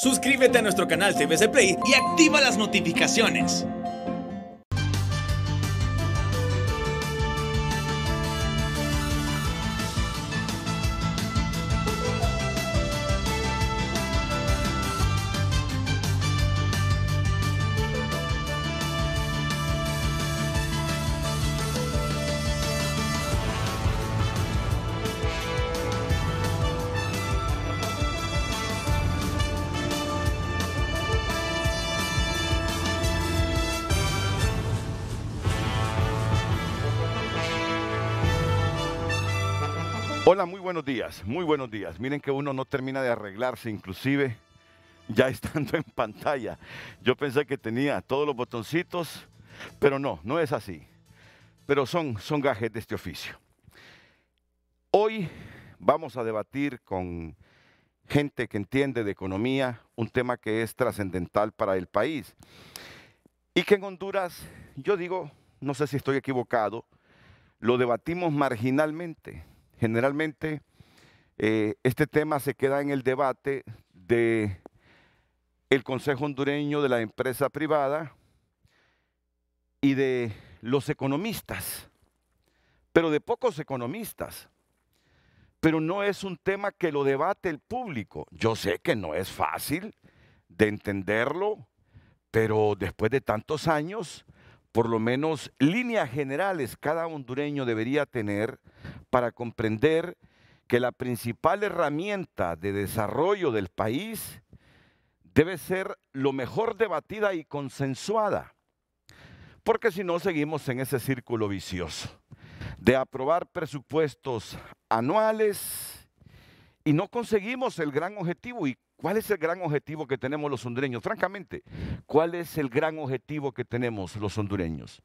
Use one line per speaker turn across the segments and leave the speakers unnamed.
Suscríbete a nuestro canal CBC Play y activa las notificaciones.
Hola, muy buenos días, muy buenos días. Miren que uno no termina de arreglarse, inclusive ya estando en pantalla. Yo pensé que tenía todos los botoncitos, pero no es así. Pero son gajes de este oficio. Hoy vamos a debatir con gente que entiende de economía, un tema que es trascendental para el país. Y que en Honduras, yo digo, no sé si estoy equivocado, lo debatimos marginalmente. Generalmente este tema se queda en el debate del Consejo Hondureño de la Empresa Privada y de los economistas, pero de pocos economistas. Pero no es un tema que lo debate el público. Yo sé que no es fácil de entenderlo, pero después de tantos años, por lo menos líneas generales cada hondureño debería tener para comprender que la principal herramienta de desarrollo del país debe ser lo mejor debatida y consensuada, porque si no seguimos en ese círculo vicioso de aprobar presupuestos anuales y no conseguimos el gran objetivo. ¿Y cuál es el gran objetivo que tenemos los hondureños? Francamente, ¿cuál es el gran objetivo que tenemos los hondureños?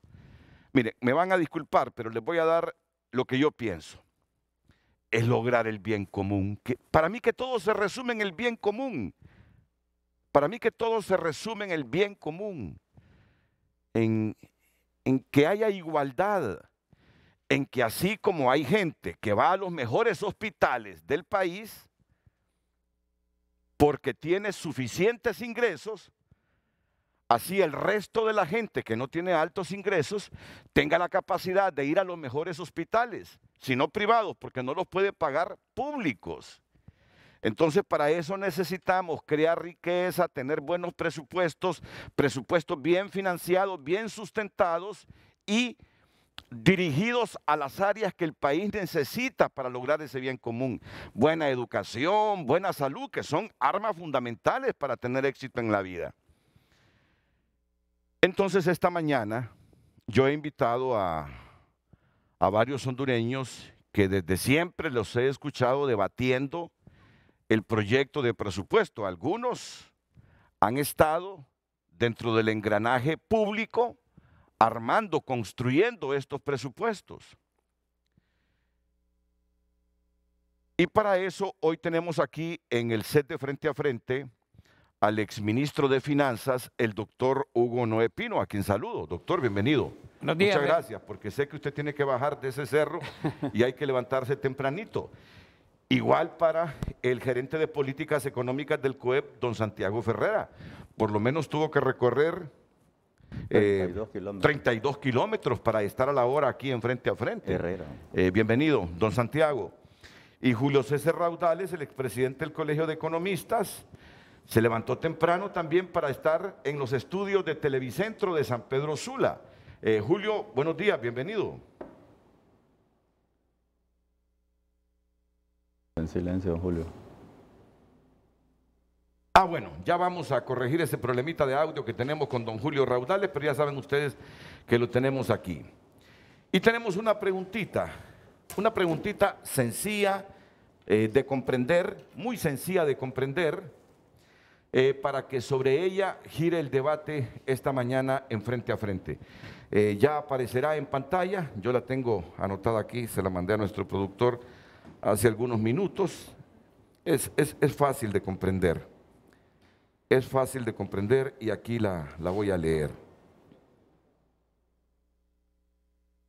Mire, me van a disculpar, pero les voy a dar lo que yo pienso. Es lograr el bien común. Para mí que todo se resume en el bien común. Para mí que todo se resume en el bien común. En que haya igualdad. En que así como hay gente que va a los mejores hospitales del país porque tiene suficientes ingresos, así el resto de la gente que no tiene altos ingresos tenga la capacidad de ir a los mejores hospitales, si no privados, porque no los puede pagar públicos. Entonces, para eso necesitamos crear riqueza, tener buenos presupuestos, presupuestos bien financiados, bien sustentados y dirigidos a las áreas que el país necesita para lograr ese bien común. Buena educación, buena salud, que son armas fundamentales para tener éxito en la vida. Entonces, esta mañana yo he invitado a varios hondureños que desde siempre los he escuchado debatiendo el proyecto de presupuesto. Algunos han estado dentro del engranaje público armando, construyendo estos presupuestos. Y para eso hoy tenemos aquí en el set de Frente a Frente al exministro de Finanzas, el doctor Hugo Noé Pino, a quien saludo. Doctor, bienvenido.
Buenos días.
Muchas gracias, porque sé que usted tiene que bajar de ese cerro y hay que levantarse tempranito. Igual para el gerente de políticas económicas del COEP, don Santiago Ferrera. Por lo menos tuvo que recorrer 32 kilómetros para estar a la hora aquí en Frente a Frente.
Herrera.
Bienvenido, don Santiago. Y Julio César Raudales, el expresidente del Colegio de Economistas, se levantó temprano también para estar en los estudios de Televicentro de San Pedro Sula. Julio, buenos días, bienvenido.
En silencio, Julio.
Bueno, ya vamos a corregir ese problemita de audio que tenemos con don Julio Raudales, pero ya saben ustedes que lo tenemos aquí. Y tenemos una preguntita sencilla de comprender, muy sencilla de comprender, para que sobre ella gire el debate esta mañana en Frente a Frente. Ya aparecerá en pantalla, yo la tengo anotada aquí, se la mandé a nuestro productor hace algunos minutos. Es fácil de comprender. Es fácil de comprender y aquí la voy a leer.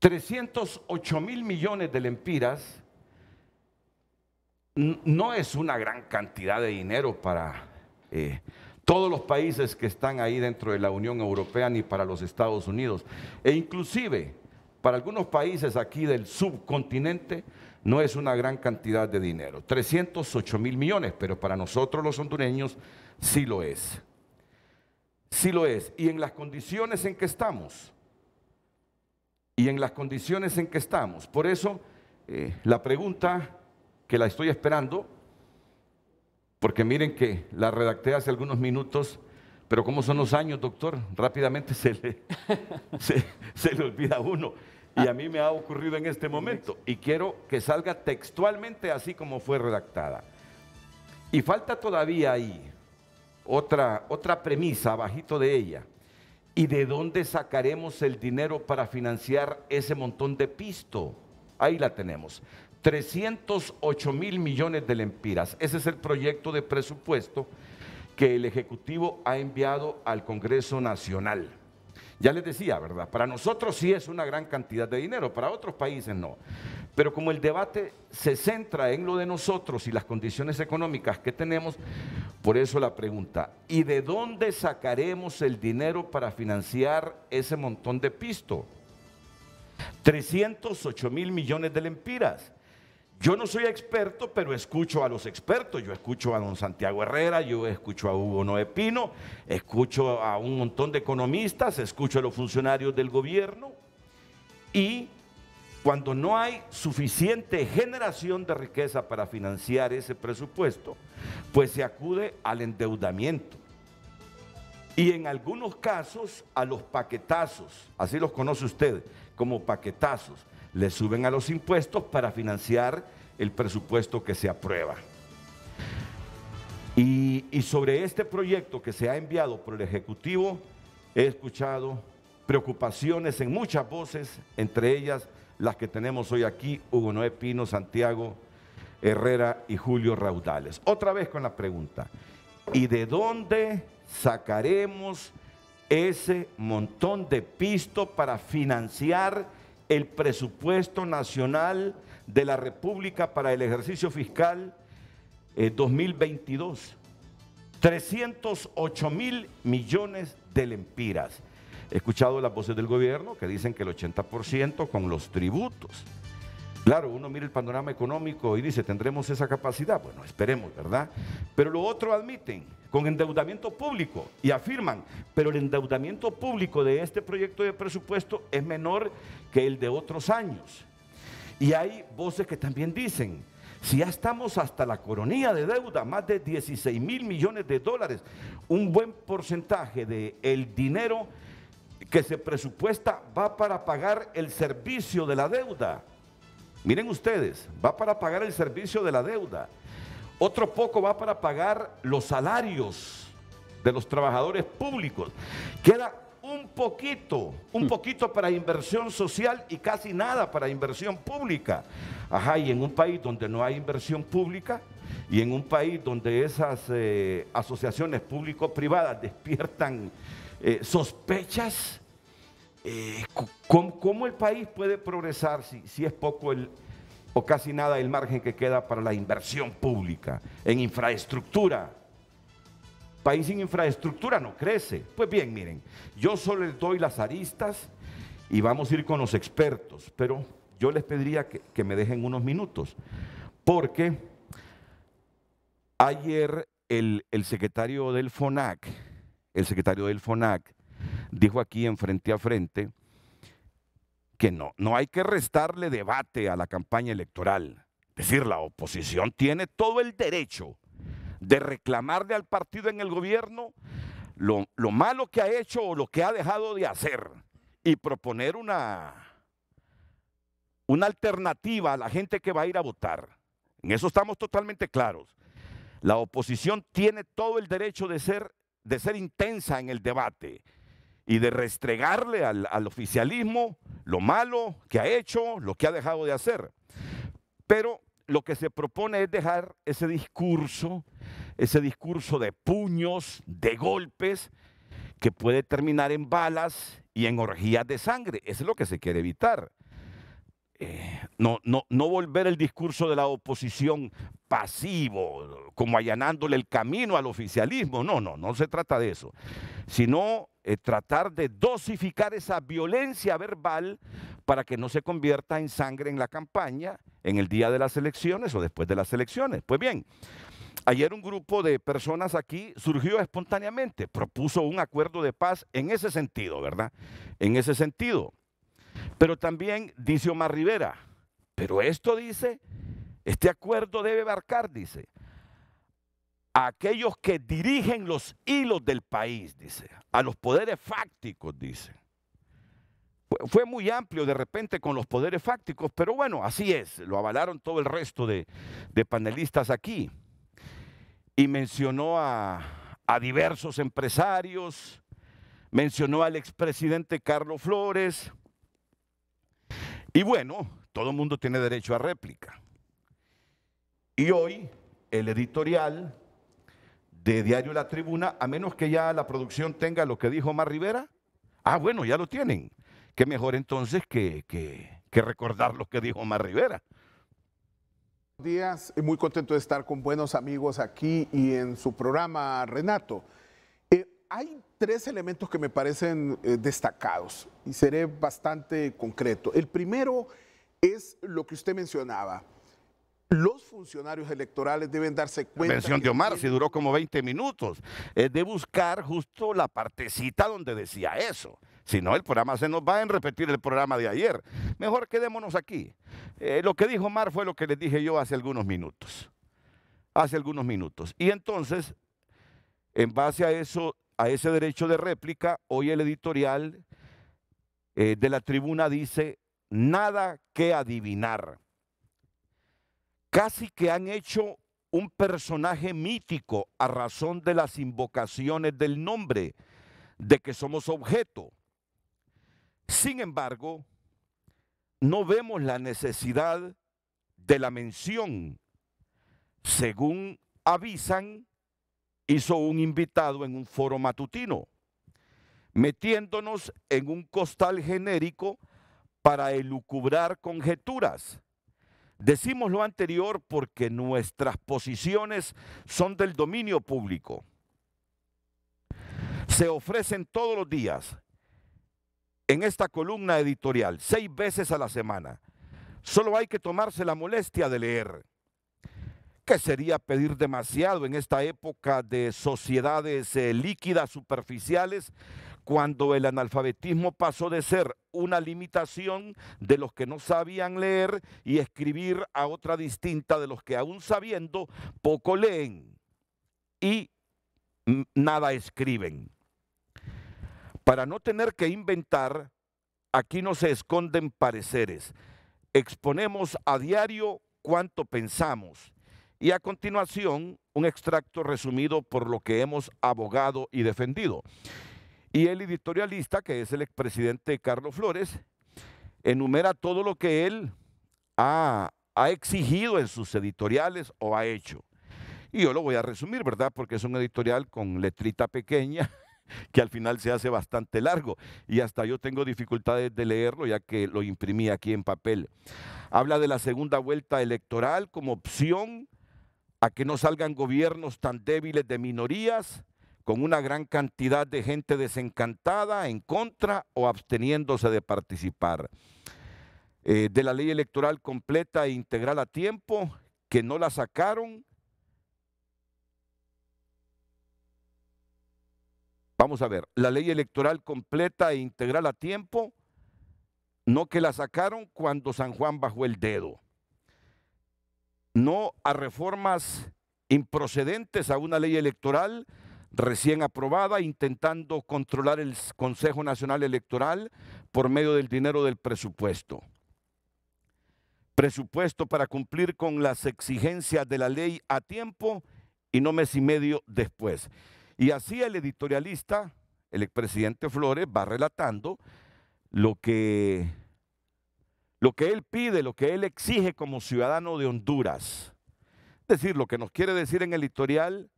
308.000 millones de lempiras no es una gran cantidad de dinero para todos los países que están ahí dentro de la Unión Europea ni para los Estados Unidos. E inclusive para algunos países aquí del subcontinente no es una gran cantidad de dinero. 308 mil millones, pero para nosotros los hondureños sí lo es. Sí lo es. Y en las condiciones en que estamos. Por eso la pregunta que la estoy esperando, porque miren que la redacté hace algunos minutos, pero como son los años, doctor, rápidamente se le olvida a uno. Y a mí me ha ocurrido en este momento. Y quiero que salga textualmente así como fue redactada. Y falta todavía ahí otra premisa abajito de ella. ¿Y de dónde sacaremos el dinero para financiar ese montón de pisto? Ahí la tenemos. 308 mil millones de lempiras. Ese es el proyecto de presupuesto que el Ejecutivo ha enviado al Congreso Nacional. Ya les decía, ¿verdad? Para nosotros sí es una gran cantidad de dinero, para otros países no. Pero como el debate se centra en lo de nosotros y las condiciones económicas que tenemos, por eso la pregunta, ¿y de dónde sacaremos el dinero para financiar ese montón de pisto? 308 mil millones de lempiras. Yo no soy experto, pero escucho a los expertos. Yo escucho a don Santiago Herrera, yo escucho a Hugo Noé Pino, escucho a un montón de economistas, escucho a los funcionarios del gobierno. Y cuando no hay suficiente generación de riqueza para financiar ese presupuesto, pues se acude al endeudamiento. Y en algunos casos a los paquetazos, así los conoce usted, como paquetazos. Le suben a los impuestos para financiar el presupuesto que se aprueba. Y sobre este proyecto que se ha enviado por el Ejecutivo, he escuchado preocupaciones en muchas voces, entre ellas las que tenemos hoy aquí, Hugo Noé Pino, Santiago Herrera y Julio Raudales. Otra vez con la pregunta, ¿y de dónde sacaremos ese montón de pisto para financiar el presupuesto nacional de la República para el ejercicio fiscal 2022? 308 mil millones de lempiras. He escuchado las voces del gobierno que dicen que el 80% con los tributos. Claro, uno mira el panorama económico y dice, ¿tendremos esa capacidad? Bueno, esperemos, ¿verdad? Pero lo otro admiten, con endeudamiento público, y afirman, pero el endeudamiento público de este proyecto de presupuesto es menor que el de otros años. Y hay voces que también dicen, si ya estamos hasta la coronilla de deuda, más de 16 mil millones de dólares, un buen porcentaje del dinero que se presupuesta va para pagar el servicio de la deuda. Miren ustedes, va para pagar el servicio de la deuda. Otro poco va para pagar los salarios de los trabajadores públicos. Queda un poquito para inversión social y casi nada para inversión pública. Ajá, y en un país donde no hay inversión pública y en un país donde esas asociaciones público-privadas despiertan sospechas, ¿cómo el país puede progresar si es poco o casi nada el margen que queda para la inversión pública en infraestructura? País sin infraestructura no crece. Pues bien, miren, yo solo les doy las aristas y vamos a ir con los expertos, pero yo les pediría que me dejen unos minutos, porque ayer el secretario del FONAC, dijo aquí en Frente a Frente que no hay que restarle debate a la campaña electoral. Es decir, la oposición tiene todo el derecho de reclamarle al partido en el gobierno lo malo que ha hecho o lo que ha dejado de hacer y proponer una alternativa a la gente que va a ir a votar. En eso estamos totalmente claros. La oposición tiene todo el derecho de ser intensa en el debate y de restregarle al oficialismo lo malo que ha hecho, lo que ha dejado de hacer. Pero lo que se propone es dejar ese discurso de puños, de golpes, que puede terminar en balas y en orgías de sangre. Eso es lo que se quiere evitar. no volver el discurso de la oposición pasivo, como allanándole el camino al oficialismo. No se trata de eso, sino tratar de dosificar esa violencia verbal para que no se convierta en sangre en la campaña, en el día de las elecciones o después de las elecciones. Pues bien, ayer un grupo de personas aquí surgió espontáneamente, propuso un acuerdo de paz en ese sentido, ¿verdad? En ese sentido. Pero también dice Omar Rivera, pero esto dice, este acuerdo debe abarcar, dice, a aquellos que dirigen los hilos del país, dice, a los poderes fácticos, dice. Fue muy amplio de repente con los poderes fácticos, pero bueno, así es, lo avalaron todo el resto de panelistas aquí. Y mencionó a diversos empresarios, mencionó al expresidente Carlos Flores. Y bueno, todo el mundo tiene derecho a réplica. Y hoy el editorial de Diario La Tribuna, a menos que ya la producción tenga lo que dijo Omar Rivera, bueno, ya lo tienen. Qué mejor entonces que recordar lo que dijo Omar Rivera.
Buenos días, muy contento de estar con buenos amigos aquí y en su programa, Renato. Hay tres elementos que me parecen destacados y seré bastante concreto. El primero es lo que usted mencionaba. Los funcionarios electorales deben darse cuenta.
La mención de Omar, si duró como 20 minutos, es de buscar justo la partecita donde decía eso. Si no, el programa se nos va a repetir el programa de ayer. Mejor quedémonos aquí. Lo que dijo Omar fue lo que les dije yo hace algunos minutos. Y entonces, en base a eso, a ese derecho de réplica, hoy el editorial de La Tribuna dice, nada que adivinar. Casi que han hecho un personaje mítico a razón de las invocaciones del nombre, de que somos objeto. Sin embargo, no vemos la necesidad de la mención. Según avisan, hizo un invitado en un foro matutino, metiéndonos en un costal genérico para elucubrar conjeturas. Decimos lo anterior porque nuestras posiciones son del dominio público. Se ofrecen todos los días en esta columna editorial, 6 veces a la semana. Solo hay que tomarse la molestia de leer. ¿Qué sería pedir demasiado en esta época de sociedades líquidas, superficiales, cuando el analfabetismo pasó de ser una limitación de los que no sabían leer y escribir a otra distinta de los que aún sabiendo poco leen y nada escriben? Para no tener que inventar, aquí no se esconden pareceres. Exponemos a diario cuánto pensamos. Y a continuación, un extracto resumido por lo que hemos abogado y defendido. Y el editorialista, que es el expresidente Carlos Flores, enumera todo lo que él ha exigido en sus editoriales o ha hecho. Y yo lo voy a resumir, ¿verdad? Porque es un editorial con letrita pequeña, que al final se hace bastante largo. Y hasta yo tengo dificultades de leerlo, ya que lo imprimí aquí en papel. Habla de la segunda vuelta electoral como opción a que no salgan gobiernos tan débiles de minorías, con una gran cantidad de gente desencantada, en contra o absteniéndose de participar. De la ley electoral completa e integral a tiempo, que no la sacaron. Vamos a ver, la ley electoral completa e integral a tiempo, no que la sacaron cuando San Juan bajó el dedo. No a reformas improcedentes a una ley electoral recién aprobada, intentando controlar el Consejo Nacional Electoral por medio del dinero del presupuesto. Presupuesto para cumplir con las exigencias de la ley a tiempo y no mes y medio después. Y así el editorialista, el expresidente Flores, va relatando lo que él pide, lo que él exige como ciudadano de Honduras. Es decir, lo que nos quiere decir en el editorial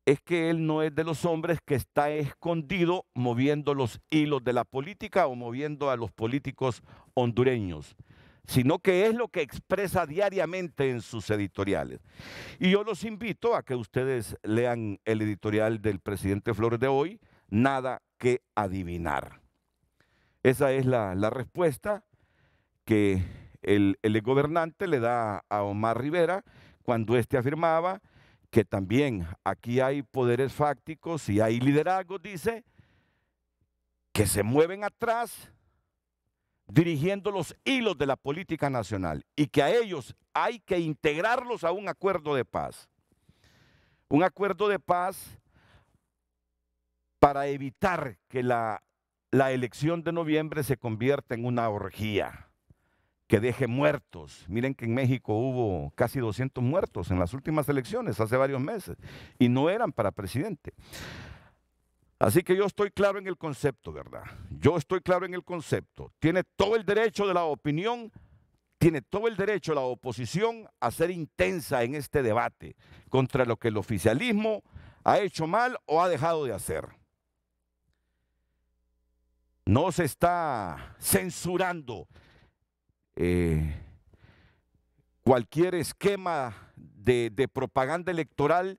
es que él no es de los hombres que está escondido moviendo los hilos de la política o moviendo a los políticos hondureños. sino que es lo que expresa diariamente en sus editoriales. Y yo los invito a que ustedes lean el editorial del presidente Flores de hoy, Nada que adivinar. Esa es la respuesta que el gobernante le da a Omar Rivera cuando éste afirmaba que también aquí hay poderes fácticos y hay liderazgos, dice, que se mueven atrás dirigiendo los hilos de la política nacional y que a ellos hay que integrarlos a un acuerdo de paz. Un acuerdo de paz para evitar que la elección de noviembre se convierta en una orgía, que deje muertos. Miren que en México hubo casi 200 muertos en las últimas elecciones, hace varios meses, y no eran para presidente. Así que yo estoy claro en el concepto, ¿verdad? Yo estoy claro en el concepto. Tiene todo el derecho de la opinión, tiene todo el derecho la oposición a ser intensa en este debate contra lo que el oficialismo ha hecho mal o ha dejado de hacer. No se está censurando cualquier esquema de propaganda electoral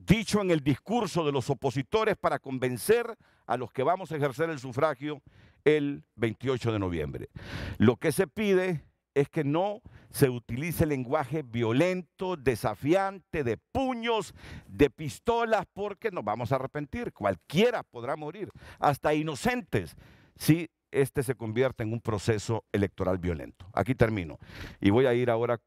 dicho en el discurso de los opositores para convencer a los que vamos a ejercer el sufragio el 28 de noviembre. Lo que se pide es que no se utilice lenguaje violento, desafiante, de puños, de pistolas, porque nos vamos a arrepentir. Cualquiera podrá morir, hasta inocentes, si este se convierte en un proceso electoral violento. Aquí termino y voy a ir ahora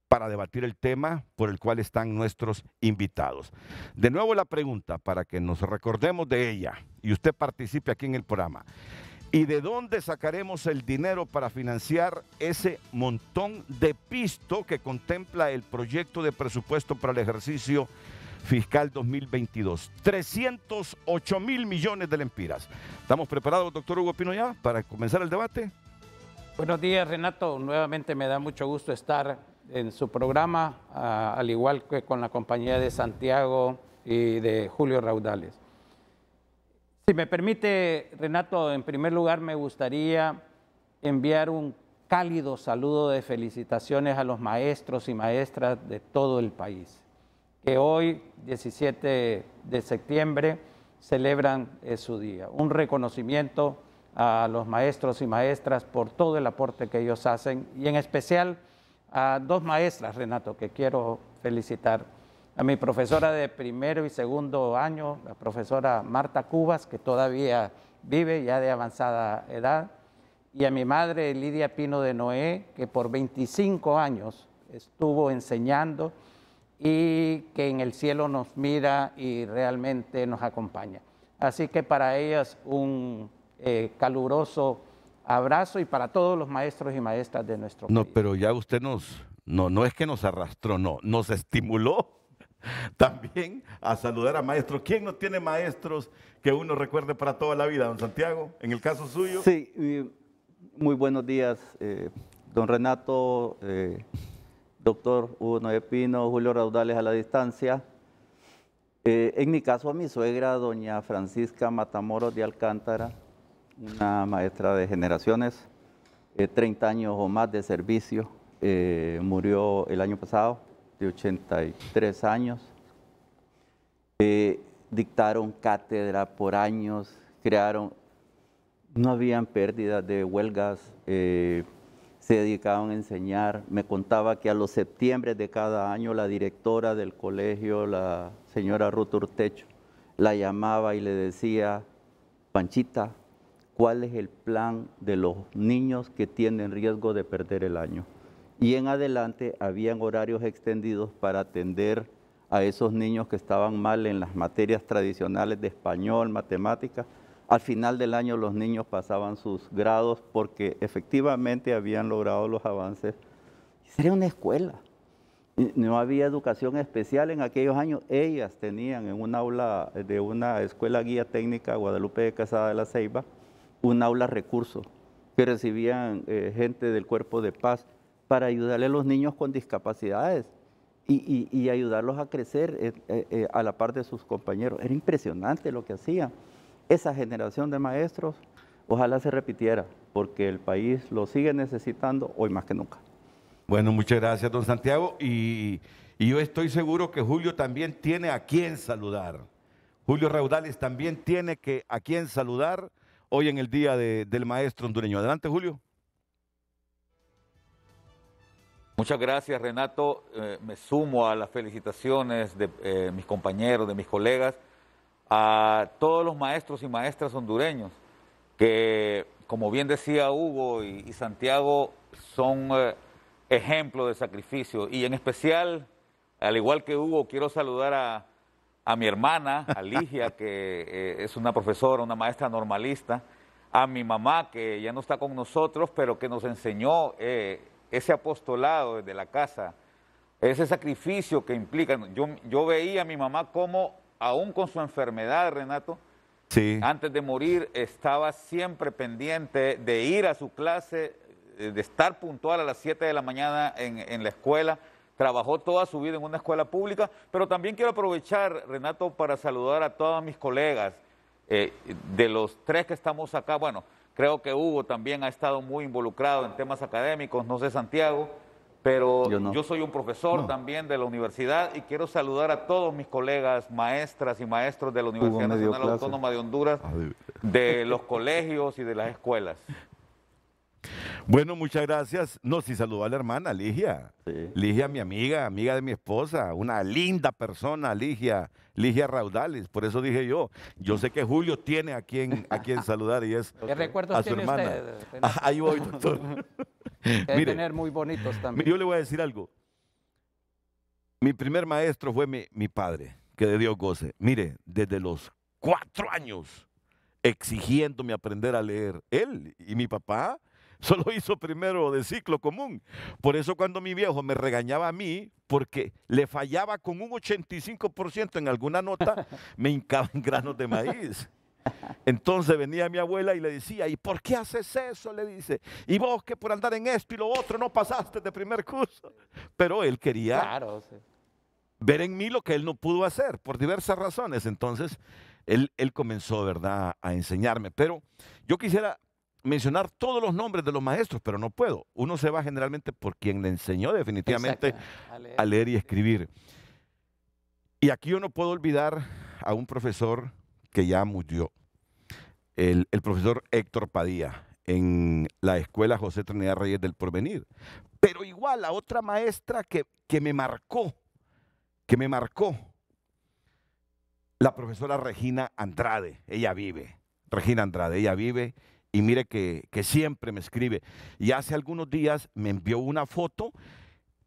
para debatir el tema por el cual están nuestros invitados. De nuevo la pregunta para que nos recordemos de ella y usted participe aquí en el programa. ¿Y de dónde sacaremos el dinero para financiar ese montón de pisto que contempla el proyecto de presupuesto para el ejercicio fiscal 2022? 308.000 millones de lempiras. ¿Estamos preparados, doctor Hugo Pino, ya para comenzar el debate?
Buenos días, Renato. Nuevamente me da mucho gusto estar en su programa, al igual que con la compañía de Santiago y de Julio Raudales. Si me permite, Renato, en primer lugar me gustaría enviar un cálido saludo de felicitaciones a los maestros y maestras de todo el país, que hoy, 17 de septiembre, celebran su día. Un reconocimiento a los maestros y maestras por todo el aporte que ellos hacen, y en especial a dos maestras, Renato, que quiero felicitar. A mi profesora de primero y segundo año, la profesora Marta Cubas, que todavía vive ya de avanzada edad, y a mi madre Lidia Pino de Noé, que por 25 años estuvo enseñando y que en el cielo nos mira y realmente nos acompaña. Así que para ellas un caluroso abrazo, y para todos los maestros y maestras de nuestro país.
No, pero ya usted no es que nos arrastró, no, nos estimuló también a saludar a maestros. ¿Quién no tiene maestros que uno recuerde para toda la vida, don Santiago, en el caso suyo?
Sí, muy buenos días, don Renato, doctor Hugo Noé Pino, Julio Raudales a la distancia. En mi caso, a mi suegra, doña Francisca Matamoros de Alcántara, una maestra de generaciones, 30 años o más de servicio, murió el año pasado, de 83 años. Dictaron cátedra por años, no habían pérdidas de huelgas, se dedicaban a enseñar. Me contaba que a los septiembre de cada año la directora del colegio, la señora Ruth Urtecho, la llamaba y le decía: Panchita, ¿cuál es el plan de los niños que tienen riesgo de perder el año? Y en adelante habían horarios extendidos para atender a esos niños que estaban mal en las materias tradicionales de español, matemáticas. Al final del año los niños pasaban sus grados porque efectivamente habían logrado los avances. Era una escuela. No había educación especial en aquellos años. Ellas tenían en un aula de una escuela guía técnica Guadalupe de Quesada de la Ceiba, un aula recurso que recibían gente del Cuerpo de Paz para ayudarle a los niños con discapacidades y ayudarlos a crecer a la par de sus compañeros. Era impresionante lo que hacían. Esa generación de maestros ojalá se repitiera, porque el país lo sigue necesitando hoy más que nunca.
Bueno, muchas gracias, don Santiago. Y yo estoy seguro que Julio también tiene a quien saludar. Julio Raudales también tiene a quien saludar hoy en el Día del Maestro Hondureño. Adelante, Julio.
Muchas gracias, Renato. Me sumo a las felicitaciones de mis compañeros, de mis colegas, a todos los maestros y maestras hondureños, que, como bien decía Hugo y Santiago, son ejemplos de sacrificio. Y en especial, al igual que Hugo, quiero saludar a mi hermana, a Ligia, que es una profesora, una maestra normalista, a mi mamá, que ya no está con nosotros, pero que nos enseñó ese apostolado desde la casa, ese sacrificio que implica. Yo veía a mi mamá como, aún con su enfermedad, Renato,
Sí.
antes de morir, estaba siempre pendiente de ir a su clase, de estar puntual a las 7 de la mañana en la escuela. Trabajó toda su vida en una escuela pública, pero también quiero aprovechar, Renato, para saludar a todos mis colegas, de los 3 que estamos acá. Bueno, creo que Hugo también ha estado muy involucrado en temas académicos, no sé Santiago, pero yo soy un profesor también de la universidad y quiero saludar a todos mis colegas, maestras y maestros de la Universidad Nacional Autónoma de Honduras, de los colegios y de las escuelas.
Bueno, muchas gracias. No, sí saludó a la hermana, Ligia.
Sí.
Ligia, mi amiga de mi esposa, una linda persona, Ligia Raudales. Por eso dije yo sé que Julio tiene a quien saludar y es
¿Qué recuerdos
a su
tiene
hermana.
usted, Renato?
Ahí voy, doctor.
Debe tener muy bonitos también.
Yo le voy a decir algo. Mi primer maestro fue mi padre, que de Dios goce. Mire, desde los 4 años, exigiéndome aprender a leer. Él y mi papá solo hizo primero de ciclo común. Por eso cuando mi viejo me regañaba a mí, porque le fallaba con un 85% en alguna nota, me hincaba en granos de maíz. Entonces venía mi abuela y le decía, ¿y por qué haces eso? Le dice, y vos que por andar en esto y lo otro no pasaste de primer curso. Pero él quería ver en mí lo que él no pudo hacer por diversas razones. Entonces él comenzó, ¿verdad?, a enseñarme. Pero yo quisiera mencionar todos los nombres de los maestros, pero no puedo. Uno se va generalmente por quien le enseñó definitivamente a leer y escribir. Y aquí yo no puedo olvidar a un profesor que ya murió, el profesor Héctor Padilla, en la Escuela José Trinidad Reyes del Porvenir. Pero igual a otra maestra que me marcó, la profesora Regina Andrade. Regina Andrade, ella vive. Y mire que siempre me escribe. Y hace algunos días me envió una foto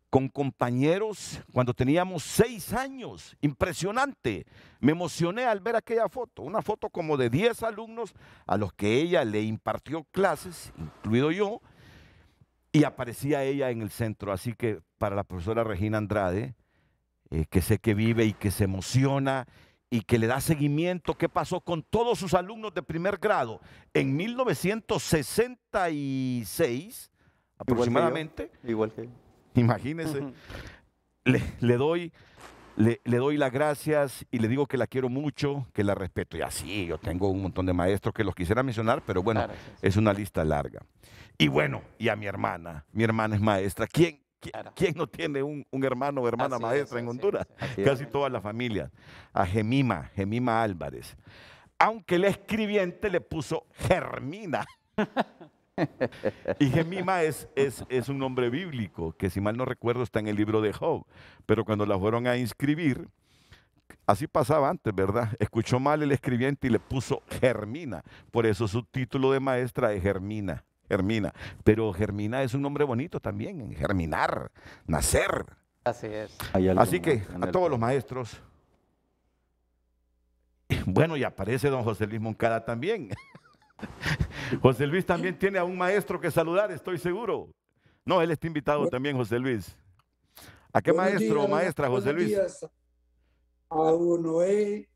con compañeros cuando teníamos 6 años. Impresionante. Me emocioné al ver aquella foto. Una foto como de 10 alumnos a los que ella le impartió clases, incluido yo. Y aparecía ella en el centro. Así que para la profesora Regina Andrade, que sé que vive y que se emociona y que le da seguimiento, qué pasó con todos sus alumnos de primer grado en 1966 aproximadamente.
Igual que yo.
Imagínense. Le doy las gracias y le digo que la quiero mucho, que la respeto. Y así, yo tengo un montón de maestros que los quisiera mencionar, pero bueno, claro, sí. Es una lista larga. Y bueno, y a mi hermana es maestra. ¿Quién no tiene un hermano o hermana maestra en Honduras? Casi todas las familias. A Gemima Álvarez. Aunque el escribiente le puso Germina. Y Gemima es un nombre bíblico, que si mal no recuerdo está en el libro de Job. Pero cuando la fueron a inscribir, así pasaba antes, ¿verdad? Escuchó mal el escribiente y le puso Germina. Por eso su título de maestra es Germina. Pero Germina es un nombre bonito también, germinar, nacer.
Así es.
Así que a todos los maestros. Bueno, y aparece don José Luis Moncada también. José Luis también tiene a un maestro que saludar, estoy seguro. No, él está invitado también, José Luis. ¿A qué maestro o maestra, José Luis?
Buenos días a Noé,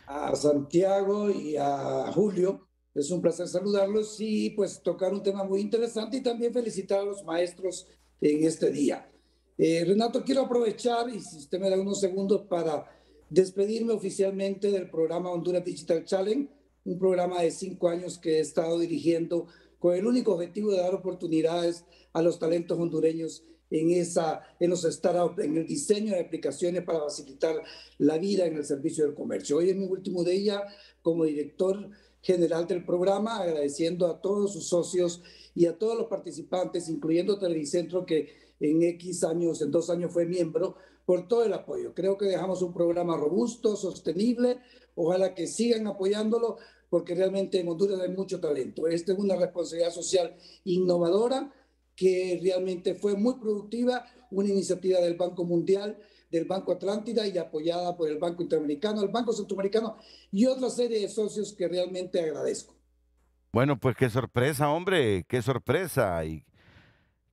a Santiago y a Julio. Es un placer saludarlos y pues tocar un tema muy interesante y también felicitar a los maestros en este día. Renato, quiero aprovechar, y si usted me da unos segundos, para despedirme oficialmente del programa Honduras Digital Challenge, un programa de 5 años que he estado dirigiendo con el único objetivo de dar oportunidades a los talentos hondureños en los startups, en el diseño de aplicaciones para facilitar la vida en el servicio del comercio. Hoy es mi último día como director general del programa, agradeciendo a todos sus socios y a todos los participantes, incluyendo Televicentro, que en 2 años fue miembro, por todo el apoyo. Creo que dejamos un programa robusto, sostenible. Ojalá que sigan apoyándolo, porque realmente en Honduras hay mucho talento. Esta es una responsabilidad social innovadora que realmente fue muy productiva, una iniciativa del Banco Mundial, del Banco Atlántida y apoyada por el Banco Interamericano, el Banco Centroamericano y otra serie de socios que realmente agradezco.
Bueno, pues qué sorpresa, hombre, qué sorpresa.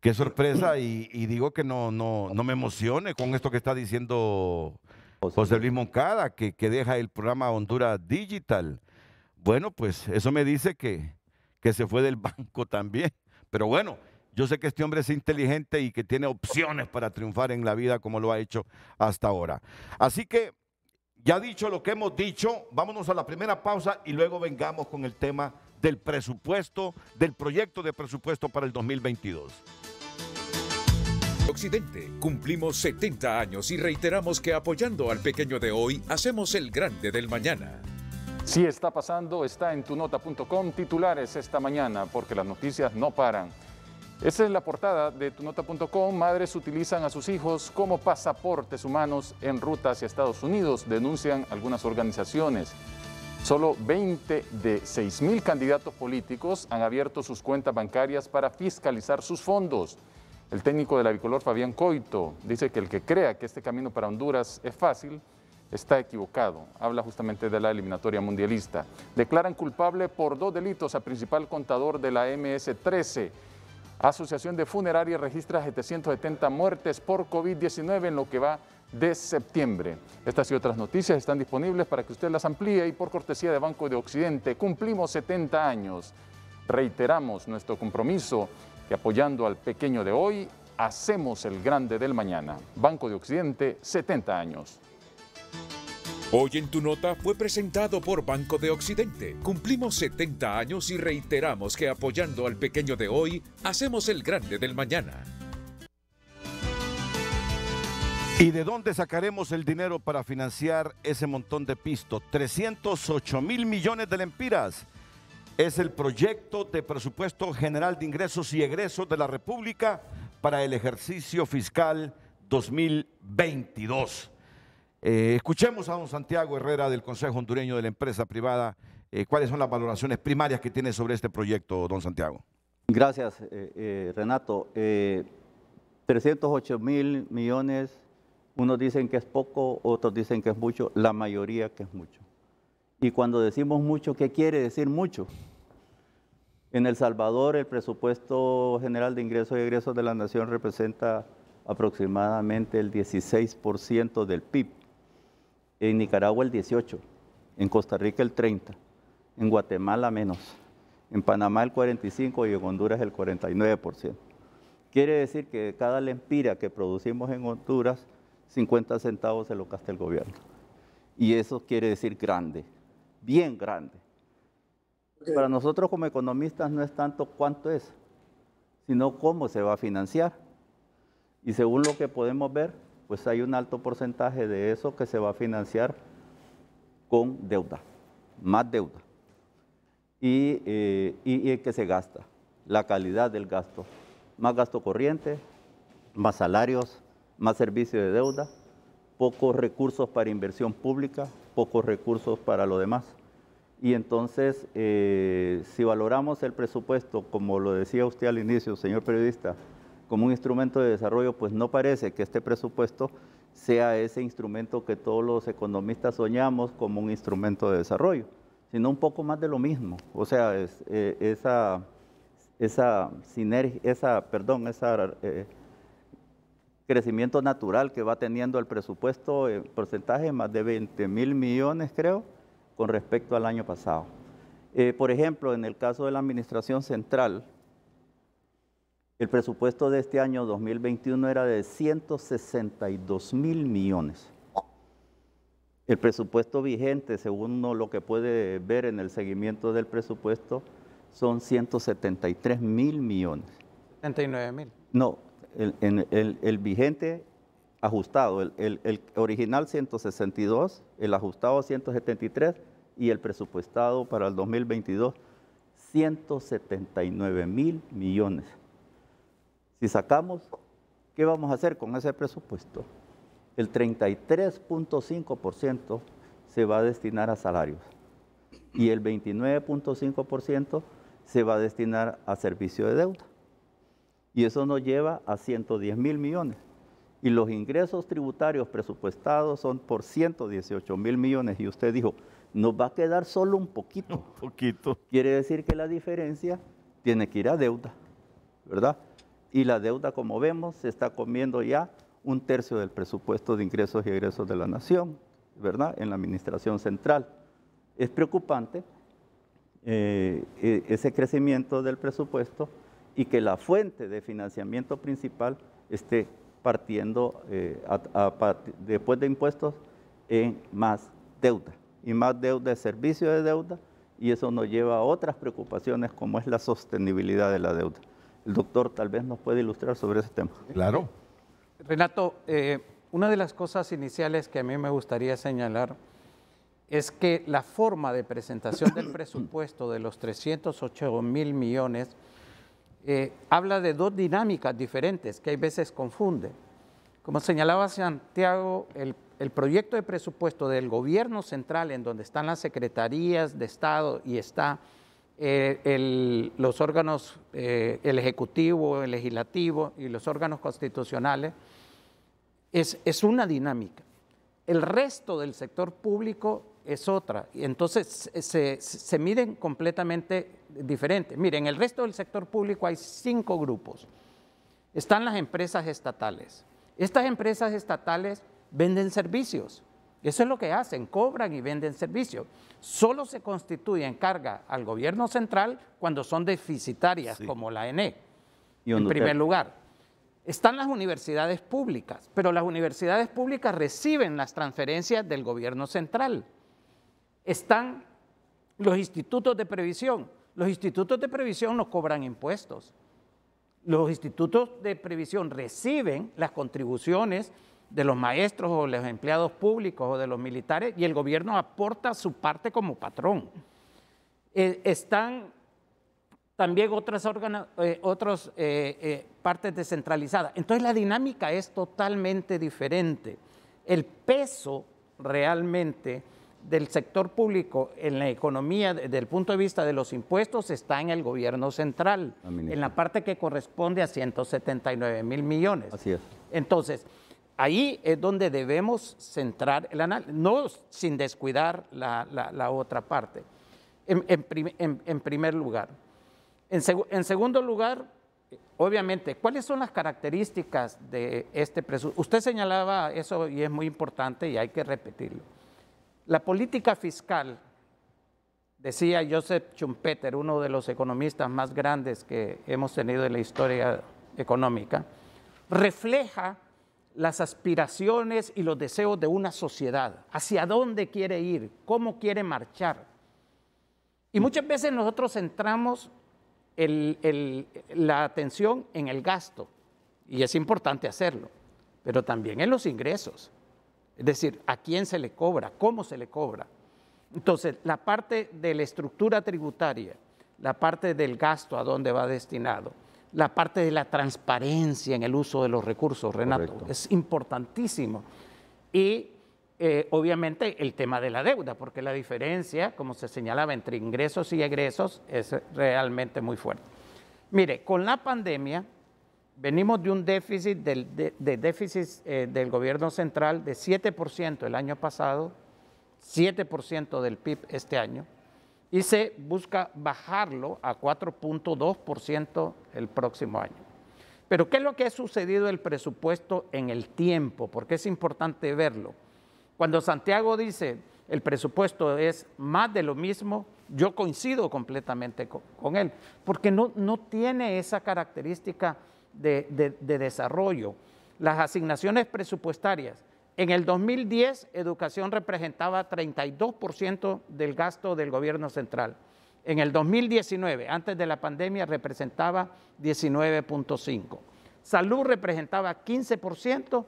Qué sorpresa, y digo que no me emocione con esto que está diciendo José Luis Moncada, que deja el programa Honduras Digital. Bueno, pues eso me dice que se fue del banco también. Pero bueno, yo sé que este hombre es inteligente y que tiene opciones para triunfar en la vida como lo ha hecho hasta ahora. Así que, ya dicho lo que hemos dicho, vámonos a la primera pausa y luego vengamos con el tema del presupuesto, del proyecto de presupuesto para el 2022.
Occidente, cumplimos 70 años y reiteramos que apoyando al pequeño de hoy, hacemos el grande del mañana.
Sí está pasando, está en tunota.com, titulares esta mañana, porque las noticias no paran. Esa es la portada de tunota.com. Madres utilizan a sus hijos como pasaportes humanos en ruta hacia Estados Unidos, denuncian algunas organizaciones. Solo 20 de 6,000 candidatos políticos han abierto sus cuentas bancarias para fiscalizar sus fondos. El técnico del avicolor Fabián Coito dice que el que crea que este camino para Honduras es fácil está equivocado. Habla justamente de la eliminatoria mundialista. Declaran culpable por 2 delitos al principal contador de la MS-13. Asociación de Funeraria registra 770 muertes por COVID-19 en lo que va de septiembre. Estas y otras noticias están disponibles para que usted las amplíe y por cortesía de Banco de Occidente. Cumplimos 70 años. Reiteramos nuestro compromiso que apoyando al pequeño de hoy, hacemos el grande del mañana. Banco de Occidente, 70 años.
Hoy en Tu Nota fue presentado por Banco de Occidente. Cumplimos 70 años y reiteramos que apoyando al pequeño de hoy, hacemos el grande del mañana.
¿Y de dónde sacaremos el dinero para financiar ese montón de pisto? 308,000 millones de lempiras. Es el proyecto de presupuesto general de ingresos y egresos de la República para el ejercicio fiscal 2022. Escuchemos a don Santiago Herrera del Consejo Hondureño de la Empresa Privada. ¿Cuáles son las valoraciones primarias que tiene sobre este proyecto, don Santiago?
Gracias, Renato. 308,000 millones, unos dicen que es poco, otros dicen que es mucho, la mayoría que es mucho. Y cuando decimos mucho, ¿qué quiere decir mucho? En El Salvador, el presupuesto general de ingresos y egresos de la nación representa aproximadamente el 16% del PIB. En Nicaragua el 18%, en Costa Rica el 30%, en Guatemala menos, en Panamá el 45% y en Honduras el 49%. Quiere decir que de cada lempira que producimos en Honduras, 50 centavos se lo gasta el gobierno. Y eso quiere decir grande, bien grande. Okay. Para nosotros como economistas no es tanto cuánto es, sino cómo se va a financiar. Y según lo que podemos ver, pues hay un alto porcentaje de eso que se va a financiar con deuda, más deuda. Y que se gasta, la calidad del gasto, más gasto corriente, más salarios, más servicio de deuda, pocos recursos para inversión pública, pocos recursos para lo demás. Y entonces, si valoramos el presupuesto, como lo decía usted al inicio, señor periodista, como un instrumento de desarrollo, pues no parece que este presupuesto sea ese instrumento que todos los economistas soñamos como un instrumento de desarrollo, sino un poco más de lo mismo. O sea, crecimiento natural que va teniendo el presupuesto, en porcentaje más de 20,000 millones, creo, con respecto al año pasado. Por ejemplo, en el caso de la Administración Central, el presupuesto de este año 2021 era de 162,000 millones. El presupuesto vigente, según uno lo que puede ver en el seguimiento del presupuesto, son 173.000 millones.
79.000.
No, el vigente ajustado, el original 162, el ajustado 173 y el presupuestado para el 2022 179.000 millones. Si sacamos, ¿qué vamos a hacer con ese presupuesto? El 33.5% se va a destinar a salarios y el 29.5% se va a destinar a servicio de deuda. Y eso nos lleva a 110.000 millones. Y los ingresos tributarios presupuestados son por 118.000 millones. Y usted dijo, nos va a quedar solo un poquito.
Un poquito.
Quiere decir que la diferencia tiene que ir a deuda, ¿verdad? Y la deuda, como vemos, se está comiendo ya 1/3 del presupuesto de ingresos y egresos de la nación, ¿verdad? En la administración central. Es preocupante ese crecimiento del presupuesto y que la fuente de financiamiento principal esté partiendo después de impuestos en más deuda. Y más deuda es servicio de deuda y eso nos lleva a otras preocupaciones como es la sostenibilidad de la deuda. El doctor tal vez nos puede ilustrar sobre ese tema.
Claro.
Renato, una de las cosas iniciales que a mí me gustaría señalar es que la forma de presentación del presupuesto de los 308.000 millones habla de dos dinámicas diferentes que hay veces confunde. Como señalaba Santiago, el proyecto de presupuesto del gobierno central, en donde están las secretarías de Estado y está los órganos, el Ejecutivo, el Legislativo y los órganos constitucionales, es una dinámica. El resto del sector público es otra, y entonces se miden completamente diferentes. Miren, en el resto del sector público hay 5 grupos. Están las empresas estatales. Estas empresas estatales venden servicios. Eso es lo que hacen, cobran y venden servicios. Solo se constituyen carga al gobierno central cuando son deficitarias, sí, como la ENE, en primer lugar. Están las universidades públicas, pero las universidades públicas reciben las transferencias del gobierno central. Están los institutos de previsión. Los institutos de previsión no cobran impuestos. Los institutos de previsión reciben las contribuciones de los maestros o los empleados públicos o de los militares y el gobierno aporta su parte como patrón. Están también otras partes descentralizadas. Entonces la dinámica es totalmente diferente. El peso realmente del sector público en la economía desde el punto de vista de los impuestos está en el gobierno central, en la parte que corresponde a 179.000 millones.
Así es.
Entonces, ahí es donde debemos centrar el análisis, no sin descuidar la otra parte, en primer lugar. En segundo lugar, obviamente, ¿cuáles son las características de este presupuesto? Usted señalaba eso y es muy importante y hay que repetirlo. La política fiscal, decía Joseph Schumpeter, uno de los economistas más grandes que hemos tenido en la historia económica, refleja las aspiraciones y los deseos de una sociedad, hacia dónde quiere ir, cómo quiere marchar. Y muchas veces nosotros centramos la atención en el gasto, y es importante hacerlo, pero también en los ingresos. Es decir, a quién se le cobra, cómo se le cobra. Entonces, la parte de la estructura tributaria, la parte del gasto, a dónde va destinado, la parte de la transparencia en el uso de los recursos, Renato, correcto, es importantísimo. Y obviamente el tema de la deuda, porque la diferencia, como se señalaba, entre ingresos y egresos es realmente muy fuerte. Mire, con la pandemia venimos de un déficit del gobierno central de 7% el año pasado, 7% del PIB este año, y se busca bajarlo a 4.2% el próximo año. Pero ¿qué es lo que ha sucedido el presupuesto en el tiempo? Porque es importante verlo. Cuando Santiago dice el presupuesto es más de lo mismo, yo coincido completamente con él, porque no tiene esa característica de desarrollo. Las asignaciones presupuestarias En el 2010, educación representaba 32% del gasto del gobierno central. En el 2019, antes de la pandemia, representaba 19.5%. Salud representaba 15%,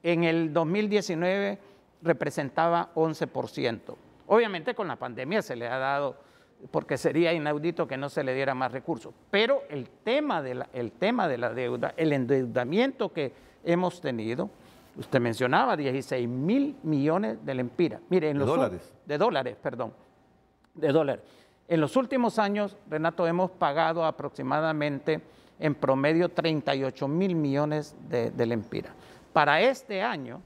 en el 2019 representaba 11%. Obviamente con la pandemia se le ha dado, porque sería inaudito que no se le diera más recursos, pero el tema de la deuda, el endeudamiento que hemos tenido, usted mencionaba 16.000 millones de lempiras. Mire, en los
dólares.
De dólares, perdón. De dólares. En los últimos años, Renato, hemos pagado aproximadamente en promedio 38.000 millones de lempiras. Para este año,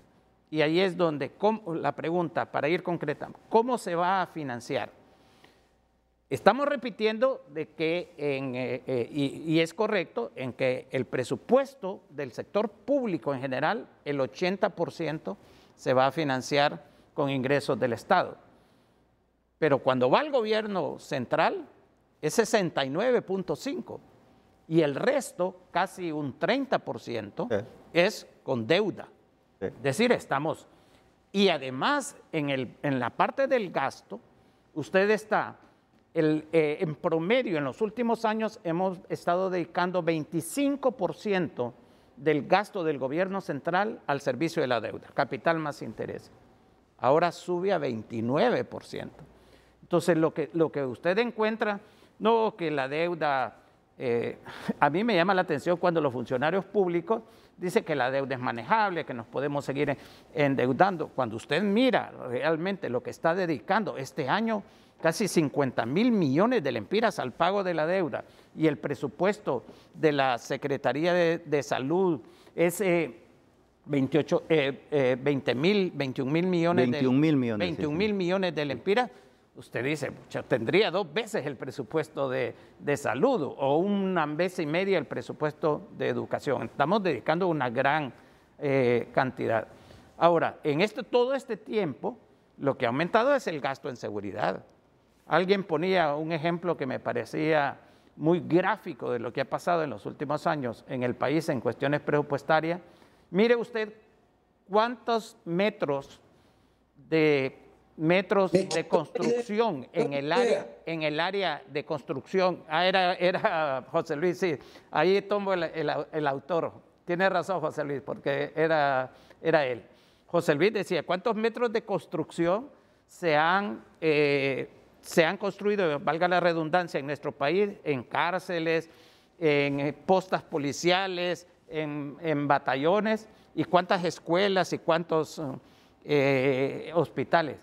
y ahí es donde la pregunta, para ir concretando, ¿cómo se va a financiar? Estamos repitiendo de que, y es correcto, en que el presupuesto del sector público en general, el 80% se va a financiar con ingresos del Estado. Pero cuando va al gobierno central, es 69.5%. Y el resto, casi un 30%, es con deuda. Es decir, estamos... Y además, en la parte del gasto, usted está... en promedio, en los últimos años, hemos estado dedicando 25% del gasto del gobierno central al servicio de la deuda, capital más interés. Ahora sube a 29%. Entonces, lo que usted encuentra, no que la deuda... a mí me llama la atención cuando los funcionarios públicos dicen que la deuda es manejable, que nos podemos seguir endeudando. Cuando usted mira realmente lo que está dedicando este año, casi 50.000 millones de lempiras al pago de la deuda, y el presupuesto de la Secretaría de Salud es 21.000 millones de lempiras. Usted dice, tendría 2 veces el presupuesto de salud o 1 vez y media el presupuesto de educación. Estamos dedicando una gran cantidad. Ahora, en todo este tiempo, lo que ha aumentado es el gasto en seguridad. Alguien ponía un ejemplo que me parecía muy gráfico de lo que ha pasado en los últimos años en el país en cuestiones presupuestarias. Mire usted cuántos metros de construcción en el área de construcción. Era José Luis, sí, ahí tomo el autor. Tiene razón José Luis, porque era él. José Luis decía, ¿cuántos metros de construcción se han construido, valga la redundancia, en nuestro país, en cárceles, en postas policiales, en batallones, y cuántas escuelas y cuántos hospitales?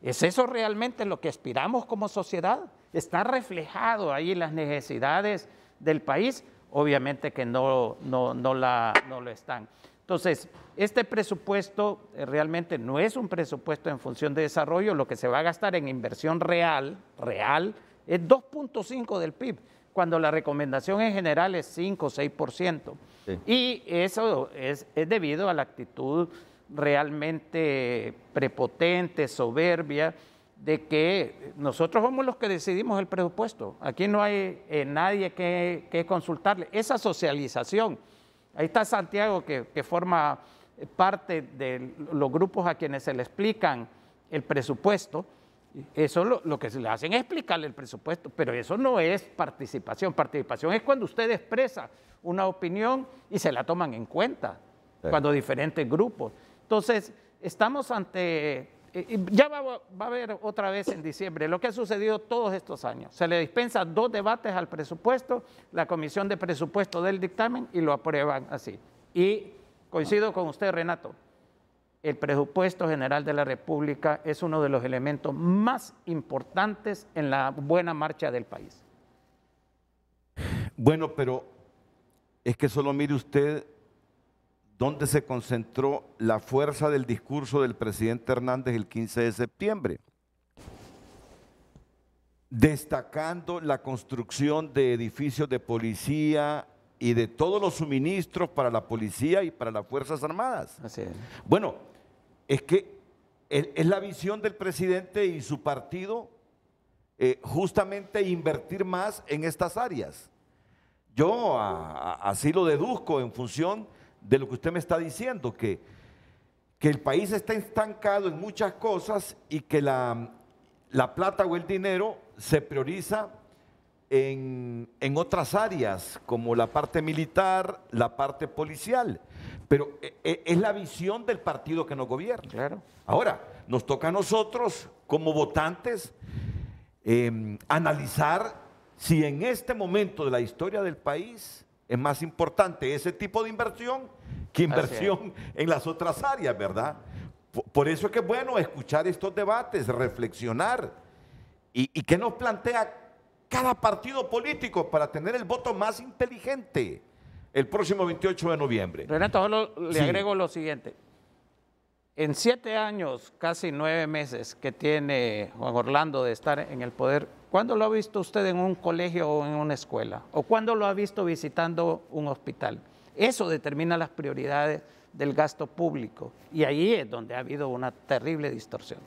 ¿Es eso realmente lo que aspiramos como sociedad? ¿Está reflejado ahí las necesidades del país? Obviamente que no lo están. Entonces, este presupuesto realmente no es un presupuesto en función de desarrollo. Lo que se va a gastar en inversión real, es 2.5% del PIB, cuando la recomendación en general es 5 o 6%. Sí. Y eso es debido a la actitud realmente prepotente, soberbia, de que nosotros somos los que decidimos el presupuesto. Aquí no hay nadie que consultarle. Esa socialización, ahí está Santiago, que forma parte de los grupos a quienes se le explican el presupuesto. Eso lo que se le hacen es explicarle el presupuesto, pero eso no es participación. Participación es cuando usted expresa una opinión y se la toman en cuenta, cuando diferentes grupos. Entonces, estamos ante, ya va a haber otra vez en diciembre lo que ha sucedido todos estos años. Se le dispensa 2 debates al presupuesto, la comisión de presupuesto del dictamen, y lo aprueban así. Y coincido con usted, Renato, el presupuesto general de la República es uno de los elementos más importantes en la buena marcha del país.
Bueno, pero es que solo mire usted dónde se concentró la fuerza del discurso del presidente Hernández el 15 de septiembre, destacando la construcción de edificios de policía y de todos los suministros para la policía y para las Fuerzas Armadas.
Así es.
Bueno, es que es la visión del presidente y su partido justamente invertir más en estas áreas. Yo así lo deduzco en función de lo que usted me está diciendo, que que el país está estancado en muchas cosas y que la plata o el dinero se prioriza en otras áreas, como la parte militar, la parte policial. Pero es la visión del partido que nos gobierna.
Claro.
Ahora, nos toca a nosotros, como votantes, analizar si en este momento de la historia del país es más importante ese tipo de inversión que inversión en las otras áreas, ¿verdad? Por eso es que es bueno escuchar estos debates, reflexionar y qué nos plantea cada partido político para tener el voto más inteligente el próximo 28 de noviembre.
Renato, solo le agrego lo siguiente. En 7 años, casi 9 meses que tiene Juan Orlando de estar en el poder, ¿cuándo lo ha visto usted en un colegio o en una escuela? ¿O cuándo lo ha visto visitando un hospital? Eso determina las prioridades del gasto público y ahí es donde ha habido una terrible distorsión.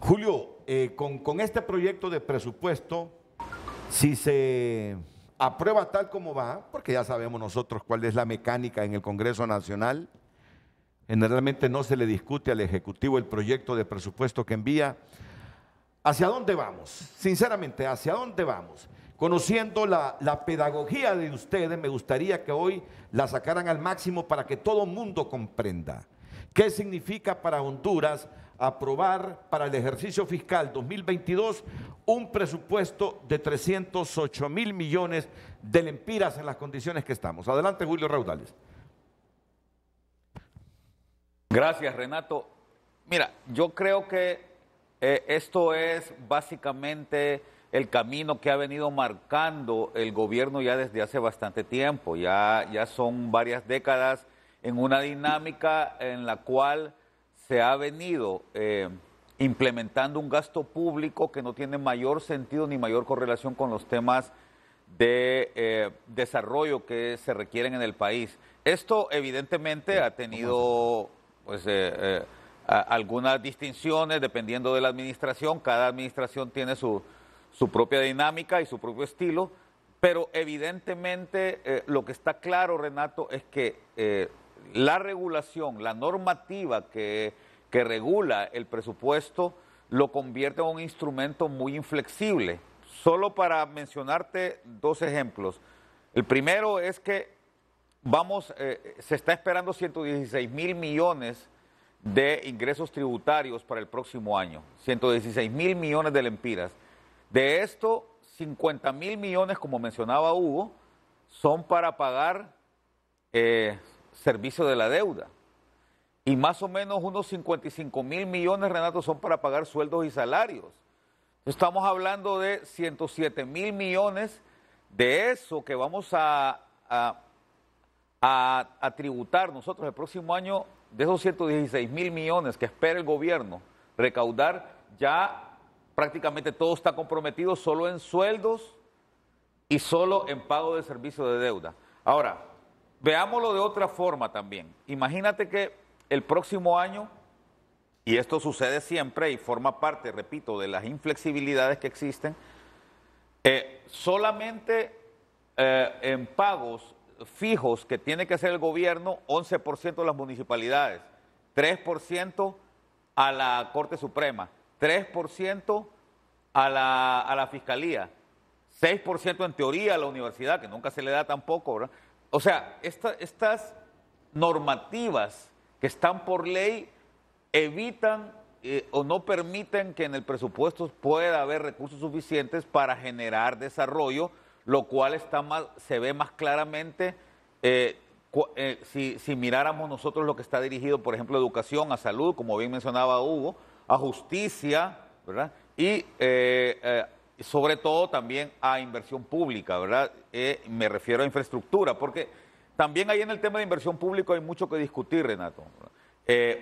Julio, con este proyecto de presupuesto, si se aprueba tal como va, porque ya sabemos nosotros cuál es la mecánica en el Congreso Nacional, generalmente no se le discute al Ejecutivo el proyecto de presupuesto que envía. ¿Hacia dónde vamos? Sinceramente, ¿hacia dónde vamos? Conociendo la pedagogía de ustedes, me gustaría que hoy la sacaran al máximo para que todo el mundo comprenda qué significa para Honduras aprobar para el ejercicio fiscal 2022 un presupuesto de 308.000 millones de lempiras en las condiciones que estamos. Adelante, Julio Raudales.
Gracias, Renato. Mira, yo creo que esto es básicamente el camino que ha venido marcando el gobierno ya desde hace bastante tiempo. Ya son varias décadas en una dinámica en la cual se ha venido implementando un gasto público que no tiene mayor sentido ni mayor correlación con los temas de desarrollo que se requieren en el país. Esto evidentemente ha tenido pues, algunas distinciones dependiendo de la administración. Cada administración tiene su propia dinámica y su propio estilo, pero evidentemente lo que está claro, Renato, es que la regulación, la normativa que regula el presupuesto lo convierte en un instrumento muy inflexible. Solo para mencionarte 2 ejemplos. El primero es que se está esperando 116.000 millones de ingresos tributarios para el próximo año, 116.000 millones de lempiras. De esto, 50.000 millones, como mencionaba Hugo, son para pagar servicio de la deuda. Y más o menos unos 55.000 millones, Renato, son para pagar sueldos y salarios. Estamos hablando de 107.000 millones de eso que vamos a tributar nosotros el próximo año, de esos 116.000 millones que espera el gobierno recaudar, ya prácticamente todo está comprometido solo en sueldos y solo en pago de servicio de deuda. Ahora, veámoslo de otra forma también. Imagínate que el próximo año, y esto sucede siempre y forma parte, repito, de las inflexibilidades que existen, solamente en pagos fijos que tiene que hacer el gobierno, 11% de las municipalidades, 3% a la Corte Suprema, 3% a la Fiscalía, 6% en teoría a la universidad, que nunca se le da tampoco, ¿verdad? O sea, estas normativas que están por ley evitan o no permiten que en el presupuesto pueda haber recursos suficientes para generar desarrollo, lo cual se ve más claramente si miráramos nosotros lo que está dirigido, por ejemplo, a educación, a salud, como bien mencionaba Hugo, a justicia, ¿verdad? Y sobre todo también a inversión pública, ¿verdad? Me refiero a infraestructura, porque también ahí en el tema de inversión pública hay mucho que discutir, Renato.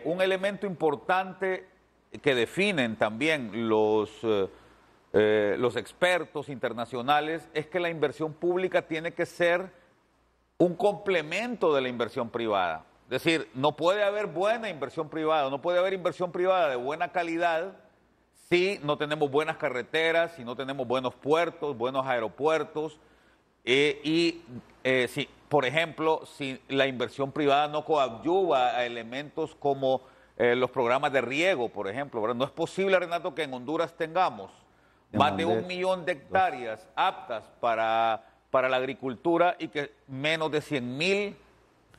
Un elemento importante que definen también los expertos internacionales es que la inversión pública tiene que ser un complemento de la inversión privada. Es decir, no puede haber buena inversión privada, no puede haber inversión privada de buena calidad si no tenemos buenas carreteras, si no tenemos buenos puertos, buenos aeropuertos, Si, por ejemplo, si la inversión privada no coadyuva a elementos como los programas de riego, por ejemplo, ¿verdad? No es posible, Renato, que en Honduras tengamos más de 1 millón de hectáreas aptas para la agricultura y que menos de 100.000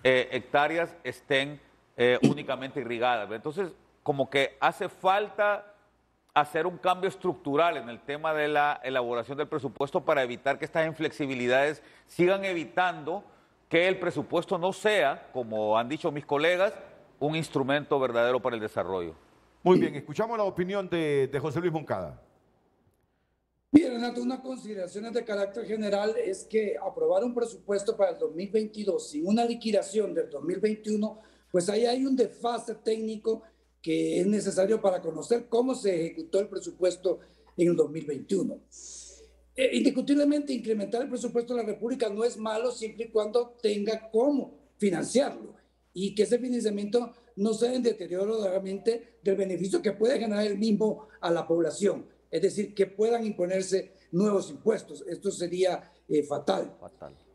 hectáreas estén únicamente irrigadas. Entonces, como que hace falta hacer un cambio estructural en el tema de la elaboración del presupuesto para evitar que estas inflexibilidades sigan evitando que el presupuesto no sea, como han dicho mis colegas, un instrumento verdadero para el desarrollo.
Muy bien, escuchamos la opinión de José Luis Moncada.
Bien, Renato, unas consideraciones de carácter general es que aprobar un presupuesto para el 2022 sin una liquidación del 2021, pues ahí hay un desfase técnico que es necesario para conocer cómo se ejecutó el presupuesto en el 2021. Indiscutiblemente, incrementar el presupuesto de la República no es malo siempre y cuando tenga cómo financiarlo y que ese financiamiento no sea en deterioro realmente del beneficio que puede generar el mismo a la población. Es decir, que puedan imponerse nuevos impuestos. Esto sería fatal.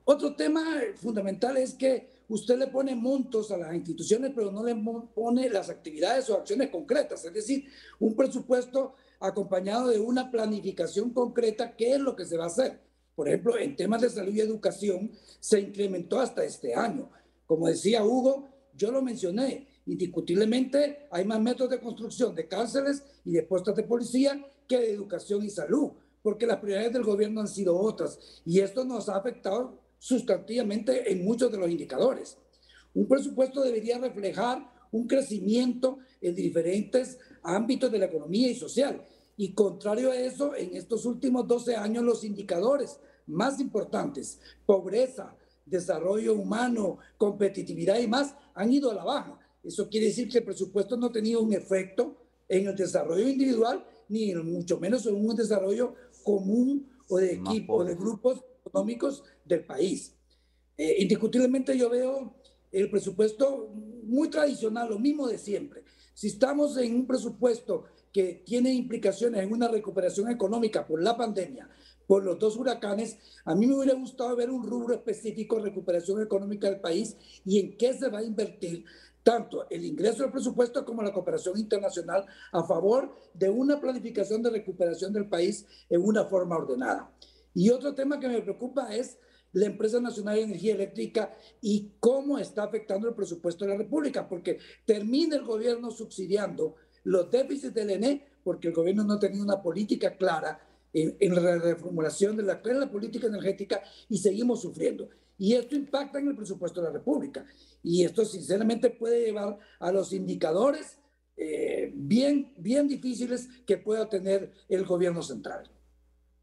Otro tema fundamental es que usted le pone montos a las instituciones, pero no le pone las actividades o acciones concretas. Es decir, un presupuesto acompañado de una planificación concreta, ¿qué es lo que se va a hacer? Por ejemplo, en temas de salud y educación se incrementó hasta este año. Como decía Hugo, yo lo mencioné, indiscutiblemente hay más metros de construcción de cárceles y de puestos de policía que de educación y salud, porque las prioridades del gobierno han sido otras y esto nos ha afectado sustantivamente en muchos de los indicadores. Un presupuesto debería reflejar un crecimiento en diferentes ámbitos de la economía y social y contrario a eso, en estos últimos 12 años los indicadores más importantes, pobreza, desarrollo humano, competitividad y más, han ido a la baja. Eso quiere decir que el presupuesto no ha tenido un efecto en el desarrollo individual, ni mucho menos en un desarrollo común o de equipo o de grupos económicos del país. Indiscutiblemente yo veo el presupuesto muy tradicional, lo mismo de siempre. Si estamos en un presupuesto que tiene implicaciones en una recuperación económica por la pandemia, por los 2 huracanes, a mí me hubiera gustado ver un rubro específico de recuperación económica del país y en qué se va a invertir tanto el ingreso del presupuesto como la cooperación internacional a favor de una planificación de recuperación del país en una forma ordenada. Y otro tema que me preocupa es la Empresa Nacional de Energía Eléctrica y cómo está afectando el presupuesto de la República, porque termina el gobierno subsidiando los déficits del ENE porque el gobierno no tenía una política clara en la reformulación de la política energética y seguimos sufriendo. Y esto impacta en el presupuesto de la República. Y esto sinceramente puede llevar a los indicadores bien difíciles que pueda tener el gobierno central.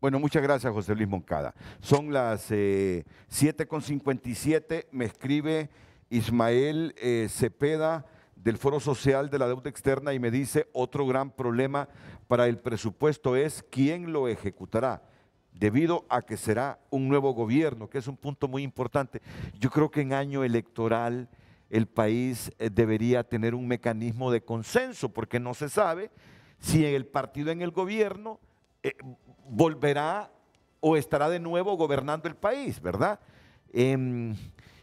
Bueno, muchas gracias, José Luis Moncada. Son las 7:57. Me escribe Ismael Cepeda del Foro Social de la Deuda Externa y me dice, otro gran problema para el presupuesto es quién lo ejecutará, debido a que será un nuevo gobierno, que es un punto muy importante. Yo creo que en año electoral el país debería tener un mecanismo de consenso, porque no se sabe si el partido en el gobierno volverá o estará de nuevo gobernando el país, ¿verdad?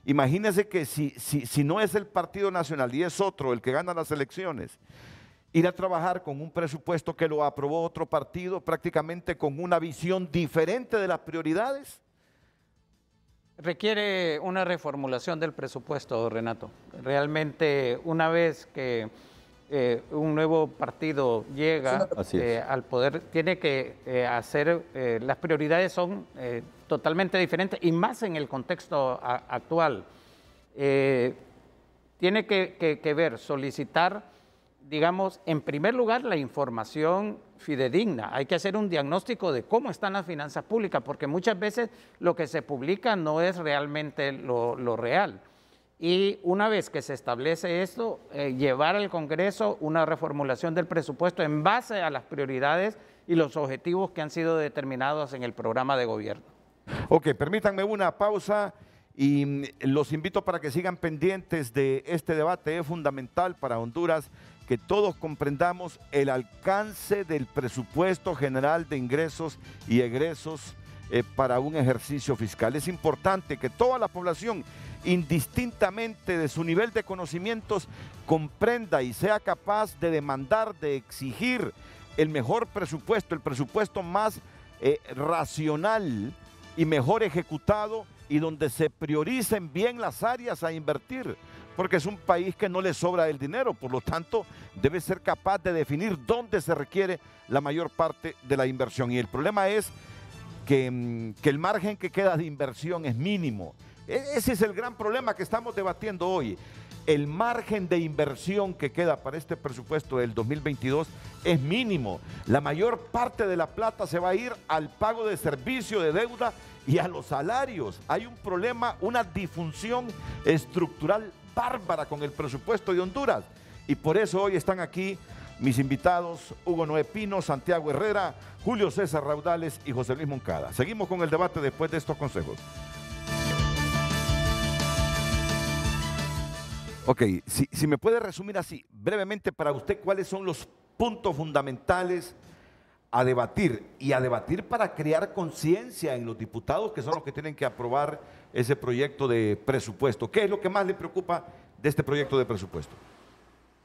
Imagínense que si no es el Partido Nacional y es otro el que gana las elecciones, ir a trabajar con un presupuesto que lo aprobó otro partido, prácticamente con una visión diferente de las prioridades.
Requiere una reformulación del presupuesto, Renato. Realmente, una vez que un nuevo partido llega al poder, tiene que hacer, las prioridades son totalmente diferentes y más en el contexto actual. Tiene que ver, solicitar, digamos, en primer lugar, la información fidedigna. Hay que hacer un diagnóstico de cómo están las finanzas públicas, porque muchas veces lo que se publica no es realmente lo real. Y una vez que se establece esto, llevar al Congreso una reformulación del presupuesto en base a las prioridades y los objetivos que han sido determinados en el programa de gobierno.
Ok, permítanme una pausa y los invito para que sigan pendientes de este debate. Es fundamental para Honduras que todos comprendamos el alcance del presupuesto general de ingresos y egresos para un ejercicio fiscal. Es importante que toda la población, indistintamente de su nivel de conocimientos, comprenda y sea capaz de demandar, de exigir el mejor presupuesto, el presupuesto más racional y mejor ejecutado, y donde se prioricen bien las áreas a invertir, porque es un país que no le sobra el dinero, por lo tanto debe ser capaz de definir dónde se requiere la mayor parte de la inversión. Y el problema es que el margen que queda de inversión es mínimo. Ese es el gran problema que estamos debatiendo hoy. El margen de inversión que queda para este presupuesto del 2022 es mínimo. La mayor parte de la plata se va a ir al pago de servicio, de deuda y a los salarios. Hay un problema, una disfunción estructural bárbara con el presupuesto de Honduras. Y por eso hoy están aquí mis invitados, Hugo Noé Pino, Santiago Herrera, Julio César Raudales y José Luis Moncada. Seguimos con el debate después de estos consejos. Ok, si me puede resumir así, brevemente para usted, ¿cuáles son los puntos fundamentales a debatir? Y a debatir para crear conciencia en los diputados, que son los que tienen que aprobar ese proyecto de presupuesto. ¿Qué es lo que más le preocupa de este proyecto de presupuesto?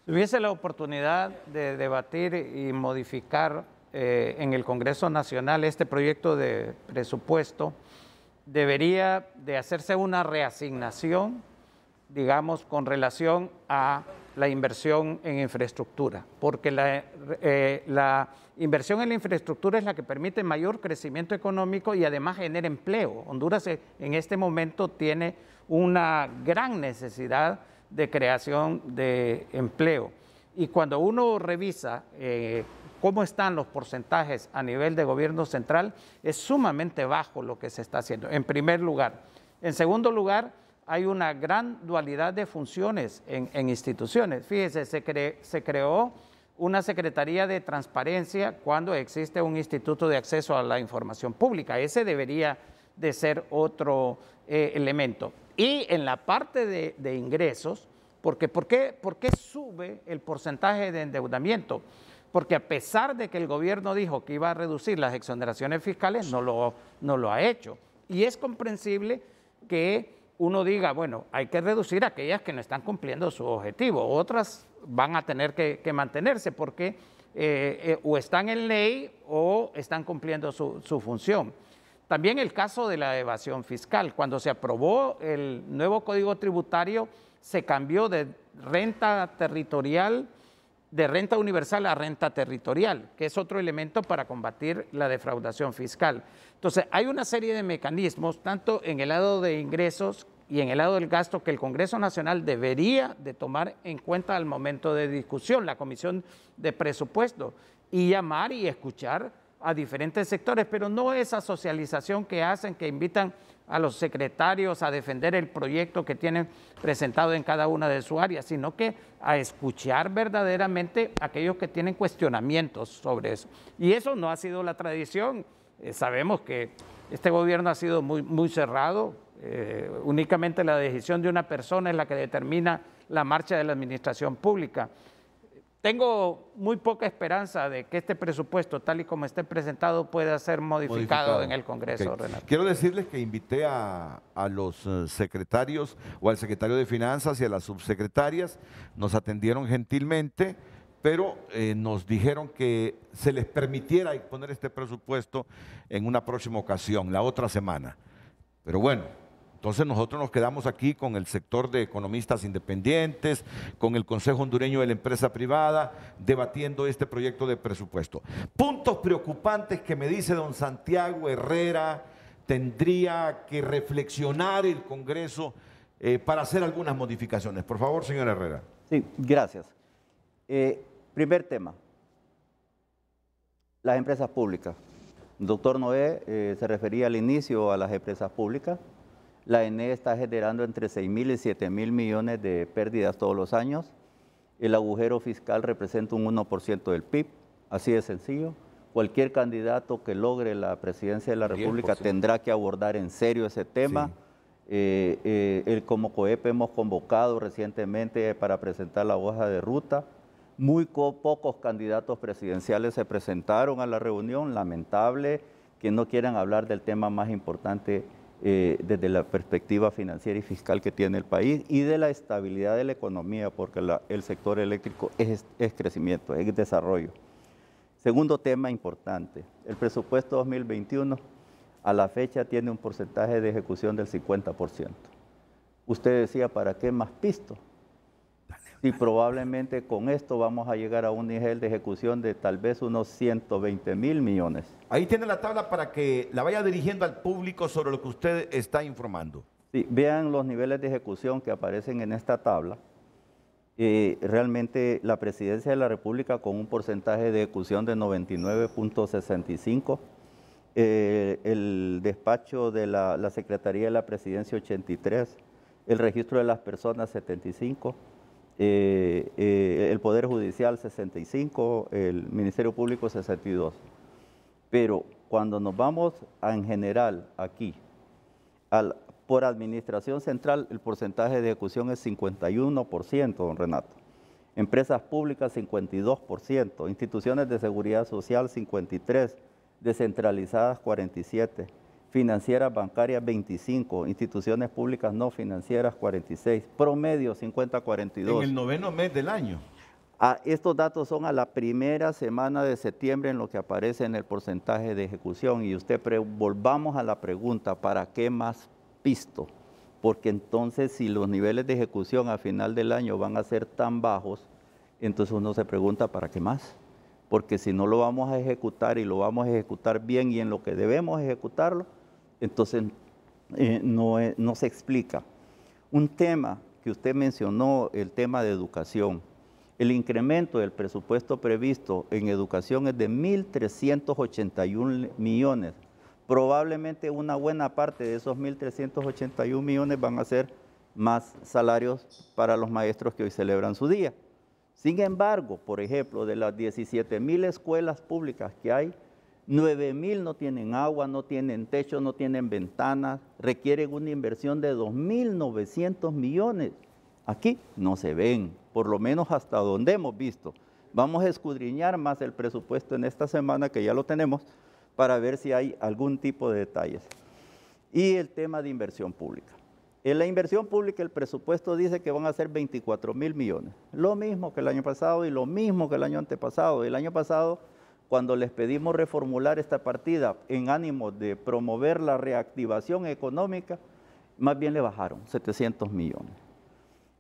Si hubiese la oportunidad de debatir y modificar en el Congreso Nacional este proyecto de presupuesto, debería de hacerse una reasignación, digamos, con relación a la inversión en infraestructura, porque la inversión en la infraestructura es la que permite mayor crecimiento económico y además genera empleo. Honduras en este momento tiene una gran necesidad de creación de empleo. Y cuando uno revisa cómo están los porcentajes a nivel de gobierno central, es sumamente bajo lo que se está haciendo, en primer lugar. En segundo lugar, hay una gran dualidad de funciones en instituciones. Fíjese, se creó una Secretaría de Transparencia cuando existe un Instituto de Acceso a la Información Pública. Ese debería de ser otro elemento. Y en la parte de ingresos, ¿por qué sube el porcentaje de endeudamiento? Porque a pesar de que el gobierno dijo que iba a reducir las exoneraciones fiscales, no lo ha hecho. Y es comprensible que uno diga, bueno, hay que reducir aquellas que no están cumpliendo su objetivo, otras van a tener que mantenerse porque o están en ley o están cumpliendo su función. También el caso de la evasión fiscal. Cuando se aprobó el nuevo Código Tributario, se cambió de renta territorial, de renta universal a renta territorial, que es otro elemento para combatir la defraudación fiscal. Entonces, hay una serie de mecanismos, tanto en el lado de ingresos y en el lado del gasto, que el Congreso Nacional debería de tomar en cuenta al momento de discusión, la Comisión de Presupuesto, y llamar y escuchar a diferentes sectores, pero no esa socialización que hacen, que invitan a los secretarios a defender el proyecto que tienen presentado en cada una de sus áreas, sino que a escuchar verdaderamente a aquellos que tienen cuestionamientos sobre eso. Y eso no ha sido la tradición. Sabemos que este gobierno ha sido muy cerrado. Únicamente la decisión de una persona es la que determina la marcha de la administración pública. Tengo muy poca esperanza de que este presupuesto, tal y como esté presentado, pueda ser modificado en el Congreso,
Okay.
Renato.
Quiero decirles que invité a los secretarios, o al secretario de Finanzas y a las subsecretarias, nos atendieron gentilmente, pero nos dijeron que se les permitiera exponer este presupuesto en una próxima ocasión, la otra semana. Pero bueno, entonces nosotros nos quedamos aquí con el sector de economistas independientes, con el Consejo Hondureño de la Empresa Privada, debatiendo este proyecto de presupuesto. Puntos preocupantes que me dice don Santiago Herrera tendría que reflexionar el Congreso para hacer algunas modificaciones. Por favor, señor Herrera.
Sí, gracias. Primer tema, las empresas públicas. El doctor Noé se refería al inicio a las empresas públicas. La ENE está generando entre 6.000 y 7.000 millones de pérdidas todos los años. El agujero fiscal representa un 1% del PIB, así de sencillo. Cualquier candidato que logre la presidencia de la República 10%. Tendrá que abordar en serio ese tema. Sí. Como COEP hemos convocado recientemente para presentar la hoja de ruta. Muy pocos candidatos presidenciales se presentaron a la reunión, lamentable que no quieran hablar del tema más importante desde la perspectiva financiera y fiscal que tiene el país y de la estabilidad de la economía, porque el sector eléctrico es crecimiento, es desarrollo. Segundo tema importante, el presupuesto 2021 a la fecha tiene un porcentaje de ejecución del 50%. Usted decía, ¿para qué más pisto? Y probablemente con esto vamos a llegar a un nivel de ejecución de tal vez unos 120.000 millones.
Ahí tiene la tabla para que la vaya dirigiendo al público sobre lo que usted está informando.
Sí, vean los niveles de ejecución que aparecen en esta tabla. Realmente la Presidencia de la República con un porcentaje de ejecución de 99.65%, el despacho de la Secretaría de la Presidencia 83%, el registro de las personas 75%, el Poder Judicial 65%, el Ministerio Público 62%. Pero cuando nos vamos en general aquí, por administración central, el porcentaje de ejecución es 51%, don Renato. Empresas públicas 52%, instituciones de seguridad social 53%, descentralizadas 47%, financieras bancarias 25%, instituciones públicas no financieras 46%, promedio 50-42%.
En el noveno mes del año.
Estos datos son a la primera semana de septiembre en lo que aparece en el porcentaje de ejecución. Y volvamos a la pregunta, ¿para qué más pisto? Porque entonces si los niveles de ejecución a final del año van a ser tan bajos, entonces uno se pregunta, ¿para qué más? Porque si no lo vamos a ejecutar y lo vamos a ejecutar bien y en lo que debemos ejecutarlo, entonces no se explica. Un tema que usted mencionó, el tema de educación. El incremento del presupuesto previsto en educación es de 1.381 millones. Probablemente una buena parte de esos 1.381 millones van a ser más salarios para los maestros que hoy celebran su día. Sin embargo, por ejemplo, de las 17.000 escuelas públicas que hay, 9.000 no tienen agua, no tienen techo, no tienen ventanas, requieren una inversión de 2.900 millones. Aquí no se ven, por lo menos hasta donde hemos visto. Vamos a escudriñar más el presupuesto en esta semana, que ya lo tenemos, para ver si hay algún tipo de detalles. Y el tema de inversión pública. En la inversión pública el presupuesto dice que van a ser 24.000 millones. Lo mismo que el año pasado y lo mismo que el año antepasado. El año pasado, cuando les pedimos reformular esta partida en ánimo de promover la reactivación económica, más bien le bajaron 700 millones.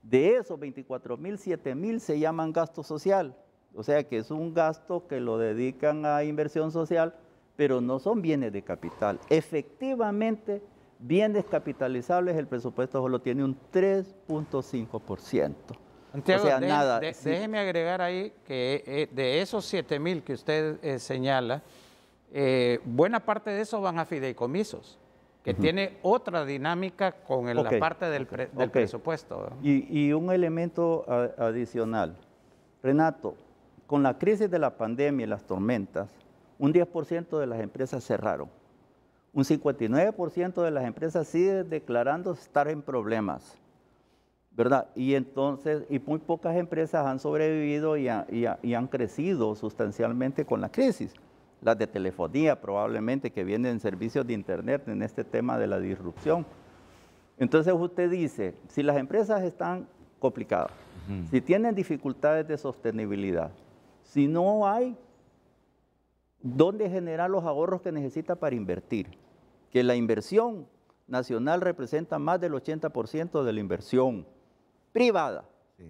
De esos 24.000, 7.000 se llaman gasto social. O sea que es un gasto que lo dedican a inversión social, pero no son bienes de capital. Efectivamente, bienes capitalizables, el presupuesto solo tiene un 3.5%.
Santiago,
o sea, nada.
Déjeme agregar ahí que de esos 7.000 que usted señala, buena parte de eso van a fideicomisos, que tiene otra dinámica con la parte del presupuesto.
Y un elemento adicional. Renato, con la crisis de la pandemia y las tormentas, un 10% de las empresas cerraron. Un 59% de las empresas siguen declarando estar en problemas, ¿verdad? Y entonces, muy pocas empresas han sobrevivido y han crecido sustancialmente con la crisis. Las de telefonía probablemente, que vienen servicios de internet en este tema de la disrupción. Entonces usted dice, si las empresas están complicadas, si tienen dificultades de sostenibilidad, si no hay dónde generar los ahorros que necesita para invertir, que la inversión nacional representa más del 80% de la inversión privada. Sí.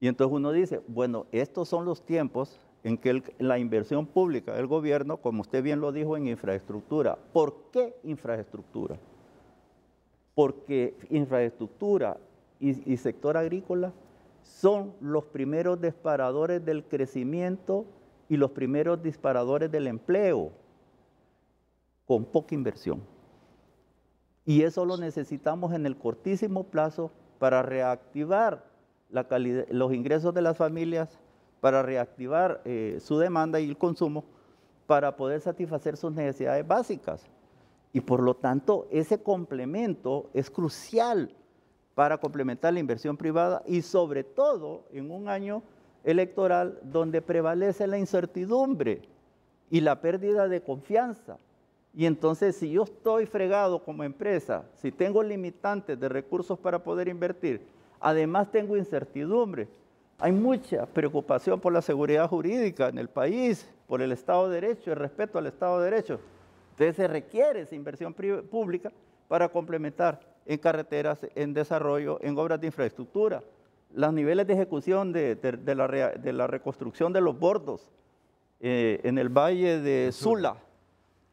Y entonces uno dice, bueno, estos son los tiempos en que la inversión pública del gobierno, como usted bien lo dijo, en infraestructura. ¿Por qué infraestructura? Porque infraestructura y sector agrícola son los primeros disparadores del crecimiento y los primeros disparadores del empleo, con poca inversión. Y eso lo necesitamos en el cortísimo plazo para reactivar los ingresos de las familias, para reactivar su demanda y el consumo, para poder satisfacer sus necesidades básicas. Y por lo tanto, ese complemento es crucial para complementar la inversión privada y sobre todo en un año electoral donde prevalece la incertidumbre y la pérdida de confianza. Y entonces, si yo estoy fregado como empresa, si tengo limitantes de recursos para poder invertir, además tengo incertidumbre, hay mucha preocupación por la seguridad jurídica en el país, por el Estado de Derecho, el respeto al Estado de Derecho. Entonces se requiere esa inversión pública para complementar en carreteras, en desarrollo, en obras de infraestructura. Los niveles de ejecución de la reconstrucción de los bordos en el valle de Sula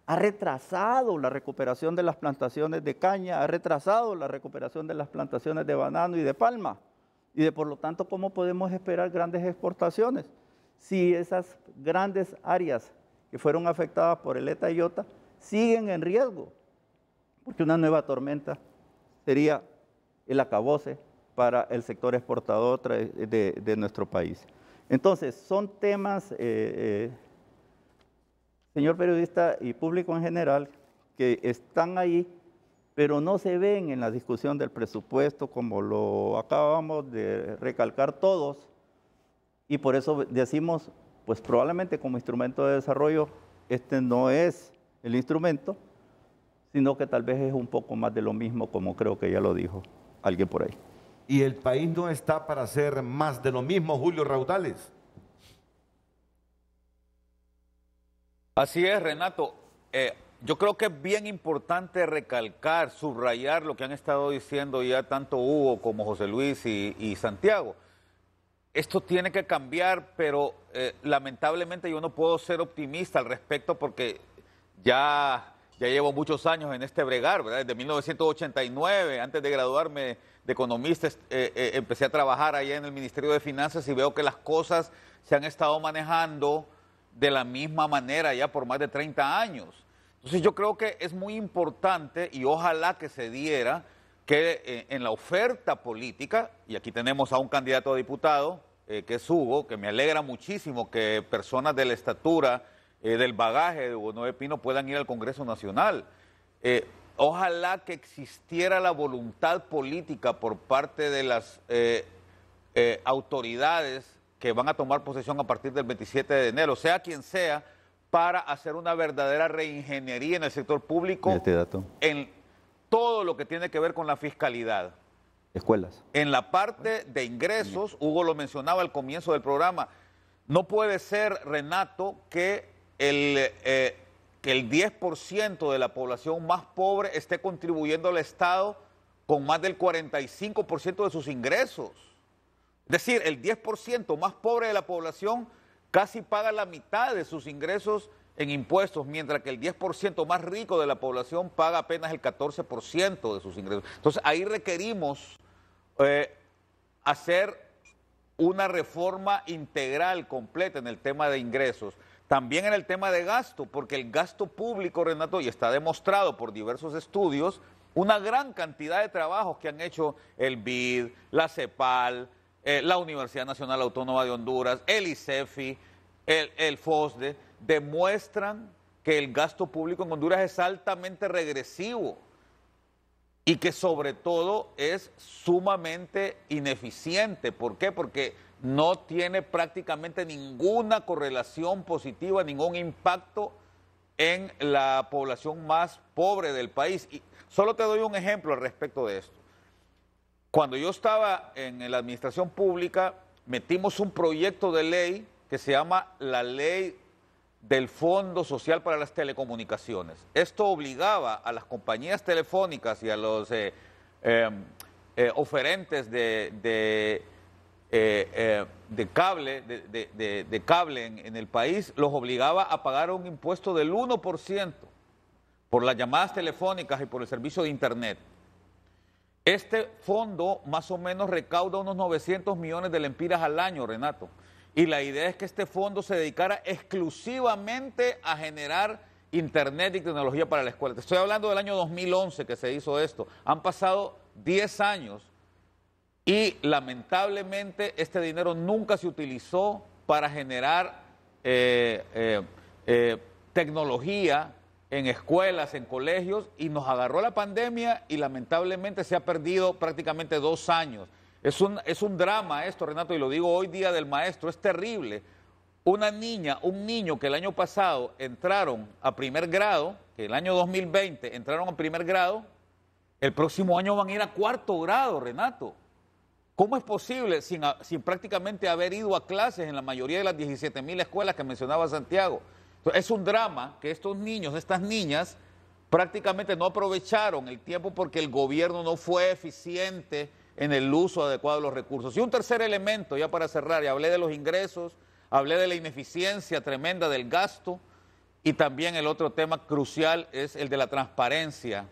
ha retrasado la recuperación de las plantaciones de caña, ha retrasado la recuperación de las plantaciones de banano y de palma. Y por lo tanto, ¿cómo podemos esperar grandes exportaciones si esas grandes áreas que fueron afectadas por el ETA y IOTA siguen en riesgo? Porque una nueva tormenta sería el acabose para el sector exportador de nuestro país. Entonces, son temas, señor periodista y público en general, que están ahí, pero no se ven en la discusión del presupuesto como lo acabamos de recalcar todos, y por eso decimos, pues probablemente como instrumento de desarrollo, este no es el instrumento, sino que tal vez es un poco más de lo mismo, como creo que ya lo dijo alguien por ahí.
¿Y el país no está para hacer más de lo mismo, Julio Raudales?
Así es, Renato. Yo creo que es bien importante recalcar, subrayar lo que han estado diciendo ya tanto Hugo como José Luis y Santiago. Esto tiene que cambiar, pero lamentablemente yo no puedo ser optimista al respecto porque ya llevo muchos años en este bregar, ¿verdad? Desde 1989, antes de graduarme de economista, empecé a trabajar allá en el Ministerio de Finanzas y veo que las cosas se han estado manejando de la misma manera ya por más de 30 años. Entonces yo creo que es muy importante y ojalá que se diera que en la oferta política, y aquí tenemos a un candidato a diputado, que es Hugo, que me alegra muchísimo que personas de la estatura, del bagaje de Hugo Noé Pino puedan ir al Congreso Nacional. Ojalá que existiera la voluntad política por parte de las autoridades que van a tomar posesión a partir del 27 de enero, sea quien sea, para hacer una verdadera reingeniería en el sector público, en todo lo que tiene que ver con la fiscalidad.
Escuelas.
En la parte de ingresos, Hugo lo mencionaba al comienzo del programa, no puede ser, Renato, que el 10% de la población más pobre esté contribuyendo al Estado con más del 45% de sus ingresos. Es decir, el 10% más pobre de la población casi paga la mitad de sus ingresos en impuestos, mientras que el 10% más rico de la población paga apenas el 14% de sus ingresos. Entonces, ahí requerimos hacer una reforma integral, completa en el tema de ingresos. También en el tema de gasto, porque el gasto público, Renato, y está demostrado por diversos estudios, una gran cantidad de trabajos que han hecho el BID, la CEPAL, la Universidad Nacional Autónoma de Honduras, el ICEFI, el FOSDE, demuestran que el gasto público en Honduras es altamente regresivo y que sobre todo es sumamente ineficiente. ¿Por qué? Porque no tiene prácticamente ninguna correlación positiva, ningún impacto en la población más pobre del país. Y solo te doy un ejemplo al respecto de esto. Cuando yo estaba en la administración pública, metimos un proyecto de ley que se llama la Ley del Fondo Social para las Telecomunicaciones. Esto obligaba a las compañías telefónicas y a los oferentes de cable en el país, los obligaba a pagar un impuesto del 1% por las llamadas telefónicas y por el servicio de Internet. Este fondo más o menos recauda unos 900 millones de lempiras al año, Renato. Y la idea es que este fondo se dedicara exclusivamente a generar Internet y tecnología para la escuela. Te estoy hablando del año 2011 que se hizo esto. Han pasado 10 años y lamentablemente este dinero nunca se utilizó para generar tecnología en escuelas, en colegios, y nos agarró la pandemia y lamentablemente se ha perdido prácticamente 2 años. Es un drama esto, Renato, y lo digo hoy, Día del Maestro, es terrible, una niña, un niño que el año pasado entraron a primer grado, que el año 2020 entraron a primer grado, el próximo año van a ir a cuarto grado, Renato. ¿Cómo es posible sin prácticamente haber ido a clases en la mayoría de las 17,000 escuelas que mencionaba Santiago? Entonces, es un drama que estos niños, estas niñas, prácticamente no aprovecharon el tiempo porque el gobierno no fue eficiente en el uso adecuado de los recursos. Y un tercer elemento, ya para cerrar, y hablé de los ingresos, hablé de la ineficiencia tremenda del gasto, y también el otro tema crucial es el de la transparencia.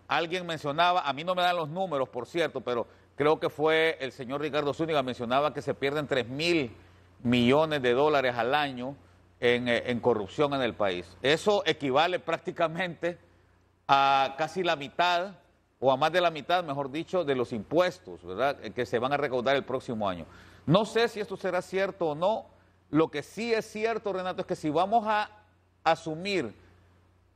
Alguien mencionaba, a mí no me dan los números, por cierto, pero creo que fue el señor Ricardo Zúñiga, mencionaba que se pierden 3.000 millones de dólares al año en corrupción en el país. Eso equivale prácticamente a casi la mitad, o a más de la mitad, mejor dicho, de los impuestos, ¿verdad?, que se van a recaudar el próximo año. No sé si esto será cierto o no. Lo que sí es cierto, Renato, es que si vamos a asumir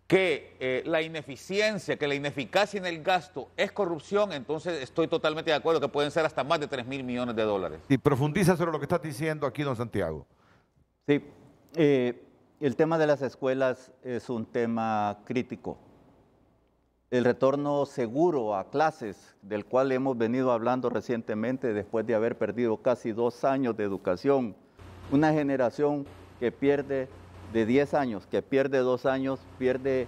que la ineficiencia, que la ineficacia en el gasto es corrupción, entonces estoy totalmente de acuerdo que pueden ser hasta más de 3.000 millones de dólares.
Y profundiza sobre lo que estás diciendo aquí, don Santiago.
Sí, el tema de las escuelas es un tema crítico. El retorno seguro a clases, del cual hemos venido hablando recientemente después de haber perdido casi 2 años de educación, una generación que pierde de 10 años, que pierde 2 años, pierde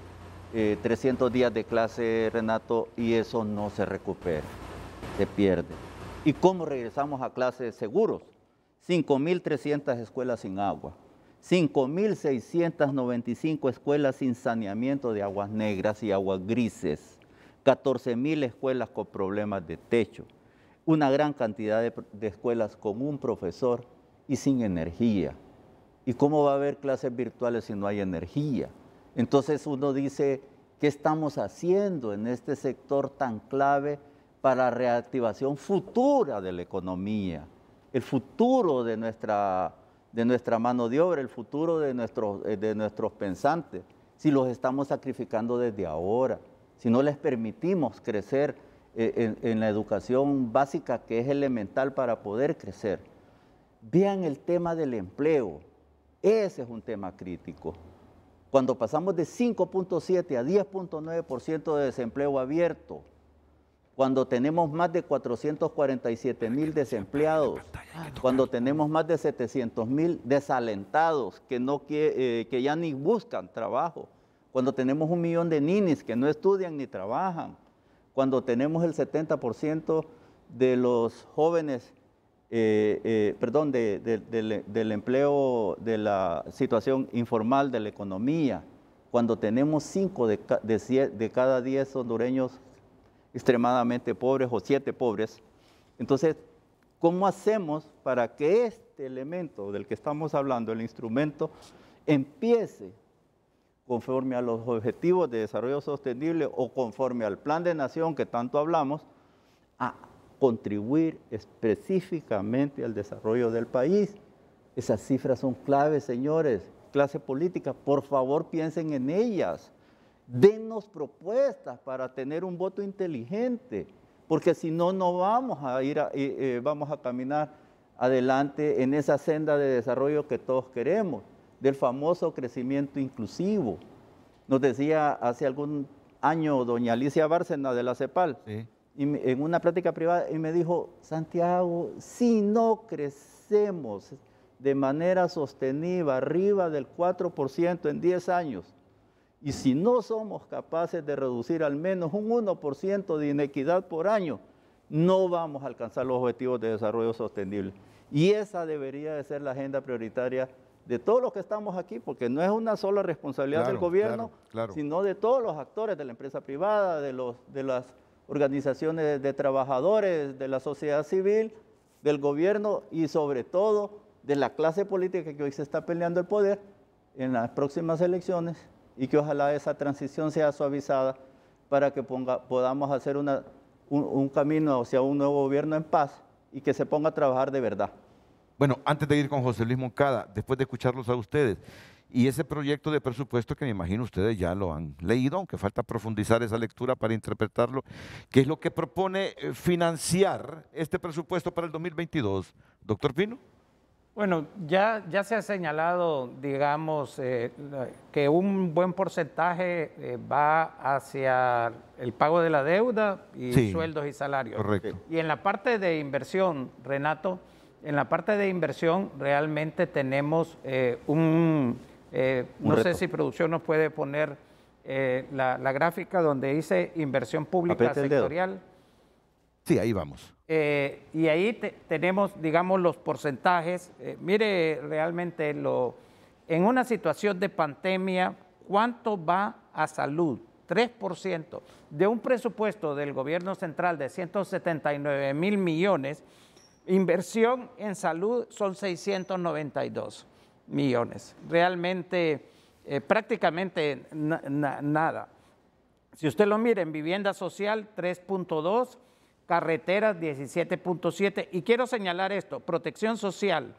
300 días de clase, Renato, y eso no se recupera, se pierde. ¿Y cómo regresamos a clases seguros? 5.300 escuelas sin agua, 5.695 escuelas sin saneamiento de aguas negras y aguas grises, 14.000 escuelas con problemas de techo, una gran cantidad de escuelas con un profesor y sin energía. ¿Y cómo va a haber clases virtuales si no hay energía? Entonces uno dice, ¿qué estamos haciendo en este sector tan clave para la reactivación futura de la economía? El futuro de nuestra mano de obra, el futuro de nuestros pensantes, si los estamos sacrificando desde ahora, si no les permitimos crecer en la educación básica que es elemental para poder crecer. Vean el tema del empleo, ese es un tema crítico. Cuando pasamos de 5.7 a 10.9% de desempleo abierto, cuando tenemos más de 447,000 desempleados, cuando tenemos más de 700,000 desalentados que ya ni buscan trabajo, cuando tenemos 1 millón de ninis que no estudian ni trabajan, cuando tenemos el 70% de los jóvenes, del empleo, de la situación informal de la economía, cuando tenemos 5 de cada 10 hondureños extremadamente pobres o 7 pobres. Entonces, ¿cómo hacemos para que este elemento del que estamos hablando, el instrumento, empiece conforme a los objetivos de desarrollo sostenible o conforme al plan de nación que tanto hablamos, a contribuir específicamente al desarrollo del país? Esas cifras son claves, señores. Clase política, por favor piensen en ellas. Denos propuestas para tener un voto inteligente, porque si no, no vamos vamos a caminar adelante en esa senda de desarrollo que todos queremos, del famoso crecimiento inclusivo. Nos decía hace algún año doña Alicia Bárcena de la CEPAL, sí, en una plática privada, y me dijo, Santiago, si no crecemos de manera sostenida arriba del 4% en 10 años, y si no somos capaces de reducir al menos un 1% de inequidad por año, no vamos a alcanzar los objetivos de desarrollo sostenible. Y esa debería de ser la agenda prioritaria de todos los que estamos aquí, porque no es una sola responsabilidad del gobierno, sino de todos los actores, de la empresa privada, de las organizaciones de trabajadores, de la sociedad civil, del gobierno y sobre todo de la clase política que hoy se está peleando el poder en las próximas elecciones, y que ojalá esa transición sea suavizada para que podamos hacer un camino hacia un nuevo gobierno en paz y que se ponga a trabajar de verdad.
Bueno, antes de ir con José Luis Moncada, después de escucharlos a ustedes, y ese proyecto de presupuesto que me imagino ustedes ya lo han leído, aunque falta profundizar esa lectura para interpretarlo, ¿qué es lo que propone financiar este presupuesto para el 2022? Doctor Pino.
Bueno, ya se ha señalado, digamos, que un buen porcentaje va hacia el pago de la deuda y
Sí,
sueldos y salarios.
correcto.
Y en la parte de inversión, Renato, en la parte de inversión realmente tenemos no sé
reto.
si producción nos puede poner la gráfica donde dice inversión pública
Apriete el dedo.
sectorial.
Sí, ahí vamos.
Y ahí tenemos, digamos, los porcentajes. Mire, realmente en una situación de pandemia, ¿cuánto va a salud? 3% de un presupuesto del gobierno central de 179.000 millones, inversión en salud son 692 millones. Realmente, prácticamente nada. Si usted lo mira en vivienda social, 3.2, carreteras 17.7, y quiero señalar esto, protección social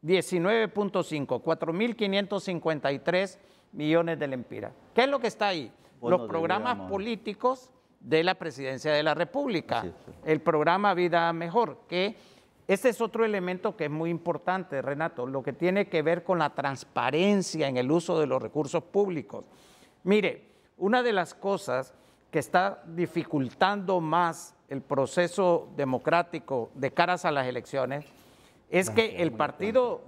19.5, 4.553 millones de lempiras. ¿Qué es lo que está ahí?
Bonos
Los
de
programas
vida,
políticos de la Presidencia de la República,
Así es.
el programa Vida Mejor, que ese es otro elemento que es muy importante, Renato, lo que tiene que ver con la transparencia en el uso de los recursos públicos. Mire, una de las cosas que está dificultando más el proceso democrático de caras a las elecciones es que el Partido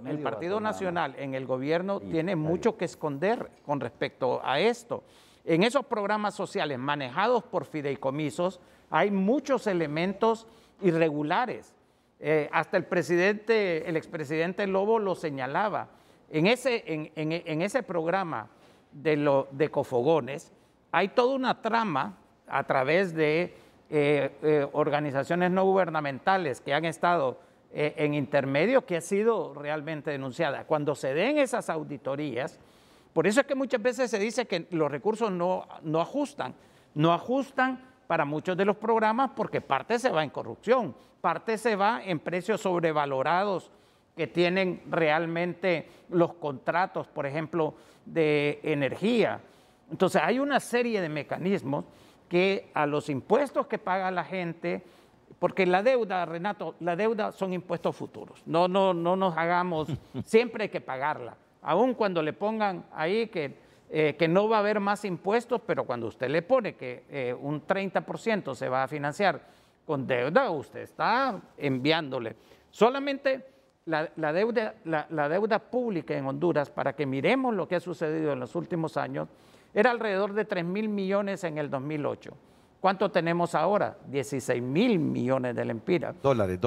Nacional en el gobierno tiene mucho que esconder con respecto a esto. En esos programas sociales manejados por fideicomisos hay muchos elementos irregulares. Hasta el expresidente Lobo lo señalaba. En ese programa de Cofogones hay toda una trama a través de organizaciones no gubernamentales que han estado en intermedio, que ha sido realmente denunciada. Cuando se den esas auditorías, por eso es que muchas veces se dice que los recursos no ajustan para muchos de los programas, porque parte se va en corrupción, parte se va en precios sobrevalorados que tienen realmente los contratos, por ejemplo, de energía. Entonces hay una serie de mecanismos que a los impuestos que paga la gente, porque la deuda, Renato, la deuda son impuestos futuros. No nos hagamos, siempre hay que pagarla. Aun cuando le pongan ahí que no va a haber más impuestos, pero cuando usted le pone que un 30% se va a financiar con deuda, usted está enviándole. Solamente la deuda pública en Honduras, para que miremos lo que ha sucedido en los últimos años, era alrededor de 3.000 millones en el 2008. ¿Cuánto tenemos ahora? 16.000 millones de lempiras.
Dólares.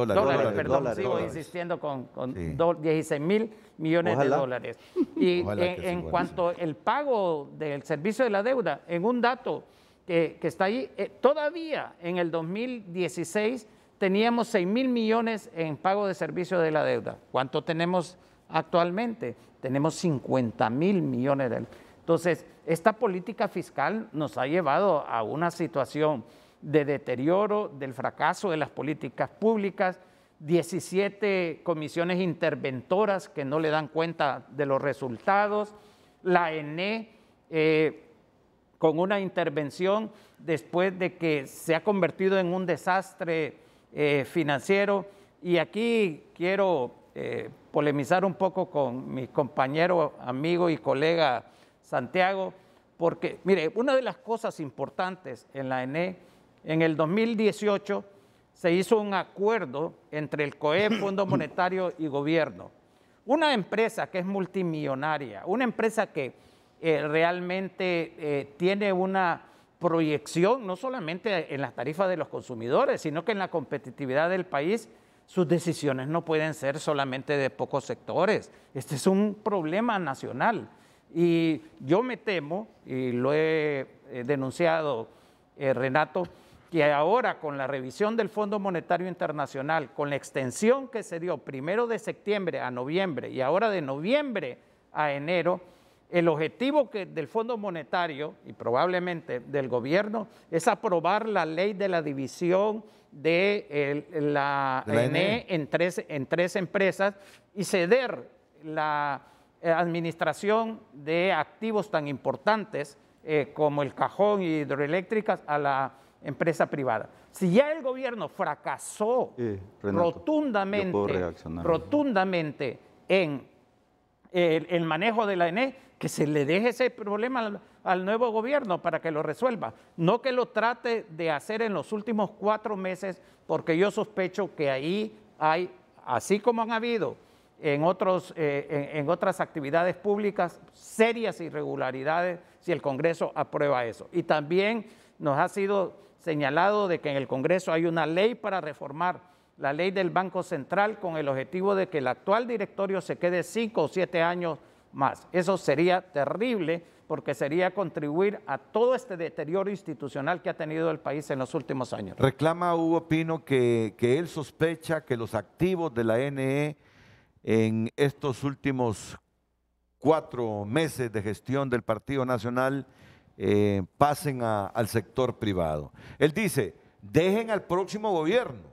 Sigo insistiendo con 16.000 millones de dólares. Y en cuanto al pago del servicio de la deuda, en un dato que está ahí, todavía en el 2016 teníamos 6.000 millones en pago de servicio de la deuda. ¿Cuánto tenemos actualmente? Tenemos 50.000 millones de dólares. Entonces, esta política fiscal nos ha llevado a una situación de deterioro, del fracaso de las políticas públicas, 17 comisiones interventoras que no le dan cuenta de los resultados, la ENE con una intervención después de que se ha convertido en un desastre financiero. Y aquí quiero polemizar un poco con mi compañero, amigo y colega Santiago, porque, mire, una de las cosas importantes en la ENE, en el 2018 se hizo un acuerdo entre el COE, Fondo Monetario y Gobierno. Una empresa que es multimillonaria, una empresa que realmente tiene una proyección no solamente en las tarifas de los consumidores, sino que en la competitividad del país. Sus decisiones no pueden ser solamente de pocos sectores. Este es un problema nacional. Y yo me temo, y lo he denunciado, Renato, que ahora con la revisión del Fondo Monetario Internacional, con la extensión que se dio primero de septiembre a noviembre y ahora de noviembre a enero, el objetivo del Fondo Monetario y probablemente del gobierno es aprobar la ley de la división de la ENE en tres empresas y ceder la administración de activos tan importantes como el Cajón y hidroeléctricas a la empresa privada. Si ya el gobierno fracasó rotundamente en el manejo de la ENE, que se le deje ese problema al nuevo gobierno para que lo resuelva. No que lo trate de hacer en los últimos 4 meses, porque yo sospecho que ahí hay, así como han habido en otras actividades públicas, serias irregularidades si el Congreso aprueba eso. Y también nos ha sido señalado de que en el Congreso hay una ley para reformar la ley del Banco Central con el objetivo de que el actual directorio se quede 5 o 7 años más. Eso sería terrible porque sería contribuir a todo este deterioro institucional que ha tenido el país en los últimos años.
Reclama Hugo Pino que él sospecha que los activos de la NE en estos últimos 4 meses de gestión del Partido Nacional pasen al sector privado. Él dice, dejen al próximo gobierno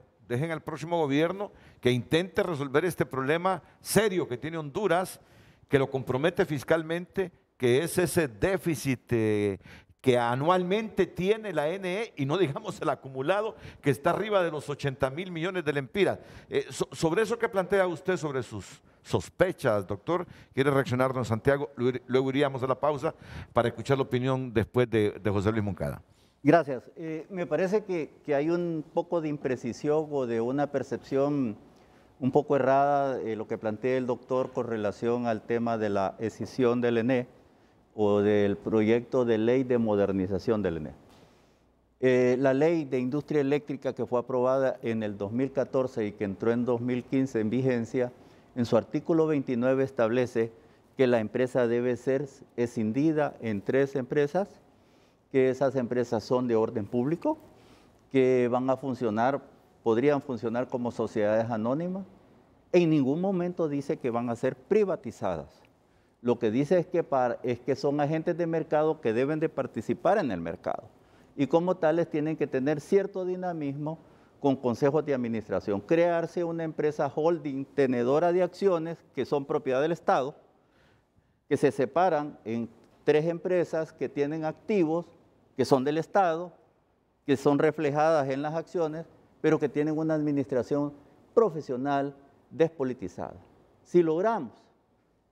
que intente resolver este problema serio que tiene Honduras, que lo compromete fiscalmente, que es ese déficit que anualmente tiene la NE, y no digamos el acumulado, que está arriba de los 80.000 millones de lempiras. Sobre eso que plantea usted, sobre sus sospechas, doctor, ¿quiere reaccionar, don Santiago? Luego iríamos a la pausa para escuchar la opinión después de José Luis Moncada.
Gracias. Me parece que hay un poco de imprecisión o de una percepción un poco errada lo que plantea el doctor con relación al tema de la escisión del ENE o del proyecto de ley de modernización del ENE. La ley de industria eléctrica que fue aprobada en el 2014 y que entró en 2015 en vigencia, en su artículo 29 establece que la empresa debe ser escindida en 3 empresas, que esas empresas son de orden público, que van a funcionar, podrían funcionar como sociedades anónimas. En ningún momento dice que van a ser privatizadas. Lo que dice es que son agentes de mercado que deben de participar en el mercado y como tales tienen que tener cierto dinamismo con consejos de administración. Crearse una empresa holding tenedora de acciones que son propiedad del Estado, que se separan en 3 empresas que tienen activos que son del Estado, que son reflejadas en las acciones, pero que tienen una administración profesional despolitizada. Si logramos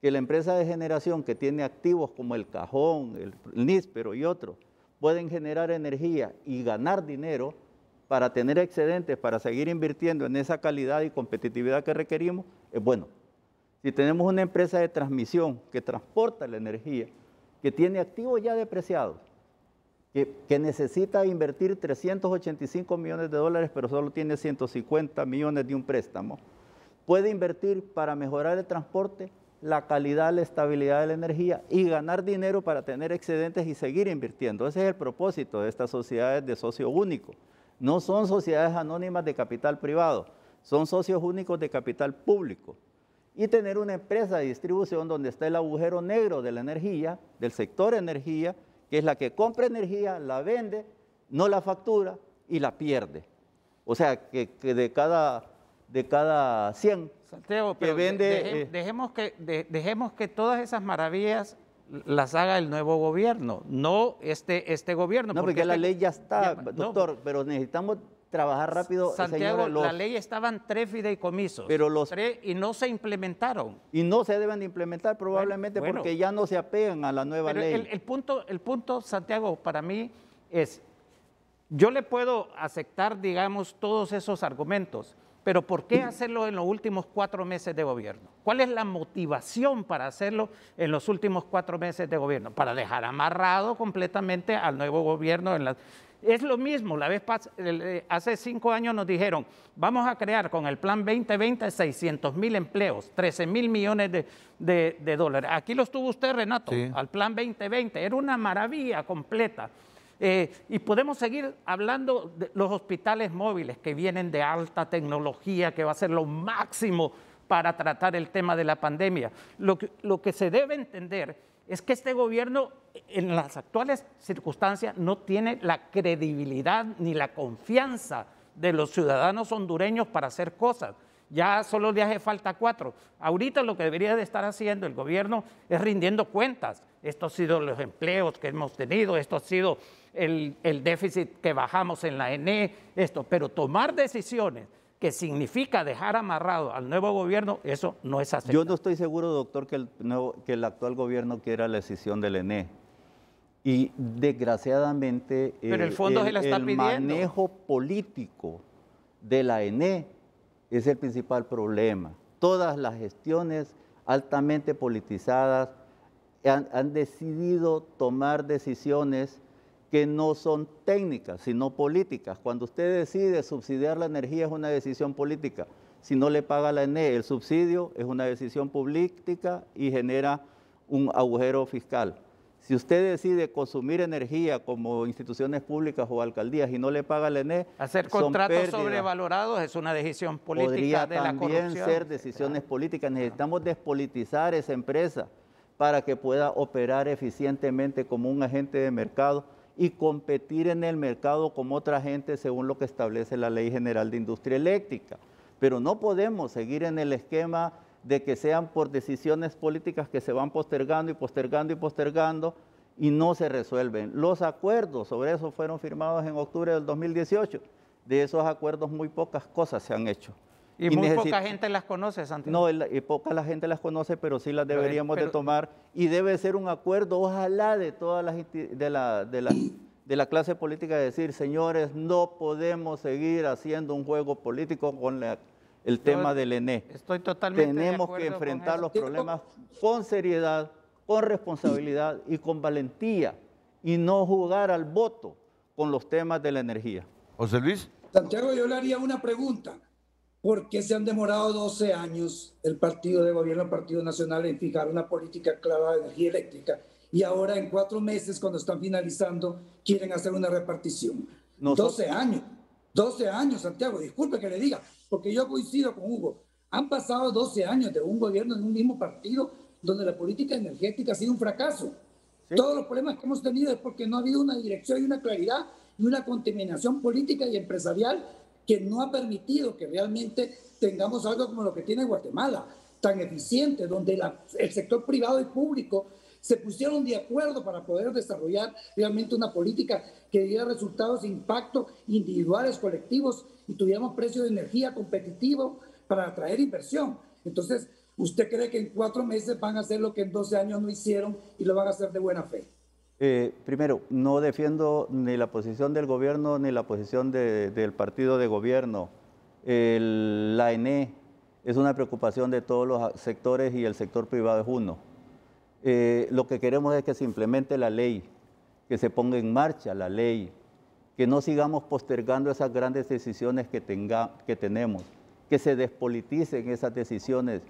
que la empresa de generación que tiene activos como el Cajón, el Níspero y otros, pueden generar energía y ganar dinero para tener excedentes, para seguir invirtiendo en esa calidad y competitividad que requerimos, es bueno. Si tenemos una empresa de transmisión que transporta la energía, que tiene activos ya depreciados, que necesita invertir 385 millones de dólares, pero solo tiene 150 millones de un préstamo, puede invertir para mejorar el transporte, la calidad, la estabilidad de la energía y ganar dinero para tener excedentes y seguir invirtiendo. Ese es el propósito de estas sociedades de socio único. No son sociedades anónimas de capital privado, son socios únicos de capital público. Y tener una empresa de distribución donde está el agujero negro de la energía, del sector energía, que es la que compra energía, la vende, no la factura y la pierde. O sea, que de cada 100
Santiago,
que vende...
dejemos que todas esas maravillas las haga el nuevo gobierno, no este gobierno.
No, porque la ley ya está, doctor, pero necesitamos trabajar rápido.
Santiago, la ley estaban 3 fideicomisos,
pero
y no se implementaron.
Y no se deben de implementar probablemente porque ya no se apegan a la nueva ley.
El punto, Santiago, para mí es, yo le puedo aceptar, digamos, todos esos argumentos, pero ¿por qué hacerlo en los últimos 4 meses de gobierno? ¿Cuál es la motivación para hacerlo en los últimos 4 meses de gobierno? Para dejar amarrado completamente al nuevo gobierno. Es lo mismo, hace 5 años nos dijeron, vamos a crear con el Plan 2020 600,000 empleos, 13,000 millones de dólares. Aquí lo estuvo usted, Renato, sí. Al Plan 2020, era una maravilla completa. Y podemos seguir hablando de los hospitales móviles que vienen de alta tecnología, que va a ser lo máximo para tratar el tema de la pandemia. Lo que se debe entender es que este gobierno, en las actuales circunstancias, no tiene la credibilidad ni la confianza de los ciudadanos hondureños para hacer cosas. Ya solo le hace falta 4. Ahorita lo que debería de estar haciendo el gobierno es rindiendo cuentas. esto ha sido los empleos que hemos tenido, esto ha sido el déficit que bajamos en la ENE, pero tomar decisiones que significa dejar amarrado al nuevo gobierno, eso no es aceptable.
Yo no estoy seguro, doctor, que el actual gobierno quiera la decisión del ENE. Y desgraciadamente
pero el fondo se la está pidiendo.
Manejo político de la ENE es el principal problema. Todas las gestiones altamente politizadas han decidido tomar decisiones que no son técnicas, sino políticas. Cuando usted decide subsidiar la energía es una decisión política. Si no le paga la ENE el subsidio, es una decisión política y genera un agujero fiscal. Si usted decide consumir energía como instituciones públicas o alcaldías y no le paga la ENE,
hacer contratos sobrevalorados es una decisión política de la corrupción.
Podría también ser decisiones políticas. Necesitamos despolitizar esa empresa para que pueda operar eficientemente como un agente de mercado y competir en el mercado como otra gente según lo que establece la Ley General de Industria Eléctrica. Pero no podemos seguir en el esquema de que sean por decisiones políticas que se van postergando y postergando y postergando y no se resuelven. Los acuerdos sobre eso fueron firmados en octubre del 2018. De esos acuerdos muy pocas cosas se han hecho.
Y muy poca gente las conoce, Santiago.
No, poca la gente las conoce, pero sí las deberíamos de tomar y debe ser un acuerdo, ojalá, de todas las de la clase política, de decir, señores, no podemos seguir haciendo un juego político con el tema del ENE.
Estoy totalmente de
Tenemos
acuerdo
que enfrentar
con
los problemas con seriedad, con responsabilidad y con valentía y no jugar al voto con los temas de la energía.
José Luis.
Santiago, yo le haría una pregunta. ¿Por qué se han demorado 12 años el partido de gobierno, el Partido Nacional, en fijar una política clara de energía eléctrica? Y ahora en 4 meses, cuando están finalizando, quieren hacer una repartición. 12 años, Santiago, disculpe que le diga, porque yo coincido con Hugo. Han pasado 12 años de un gobierno en un mismo partido donde la política energética ha sido un fracaso. ¿Sí? Todos los problemas que hemos tenido es porque no ha habido una dirección y una claridad y una contaminación política y empresarial que no ha permitido que realmente tengamos algo como lo que tiene Guatemala, tan eficiente, donde el sector privado y público se pusieron de acuerdo para poder desarrollar realmente una política que diera resultados de impacto individuales, colectivos, y tuviéramos precios de energía competitivos para atraer inversión. Entonces, ¿usted cree que en 4 meses van a hacer lo que en 12 años no hicieron y lo van a hacer de buena fe?
Primero, no defiendo ni la posición del gobierno ni la posición del partido de gobierno. La ENE es una preocupación de todos los sectores y el sector privado es uno. Lo que queremos es que se implemente la ley, que se ponga en marcha la ley, que no sigamos postergando esas grandes decisiones que tenemos, que se despoliticen esas decisiones.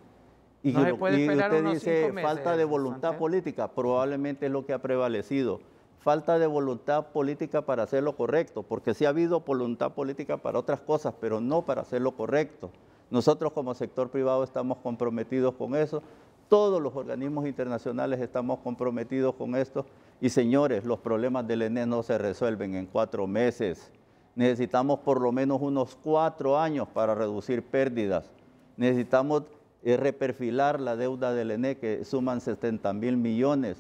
Y,
no
y usted dice falta de voluntad política, probablemente es lo que ha prevalecido. Falta de voluntad política para hacer lo correcto, porque sí ha habido voluntad política para otras cosas, pero no para hacer lo correcto. Nosotros como sector privado estamos comprometidos con eso, todos los organismos internacionales estamos comprometidos con esto. Y señores, los problemas del ENE no se resuelven en 4 meses. Necesitamos por lo menos unos 4 años para reducir pérdidas. Necesitamos reperfilar la deuda del ENE, que suman 70.000 millones.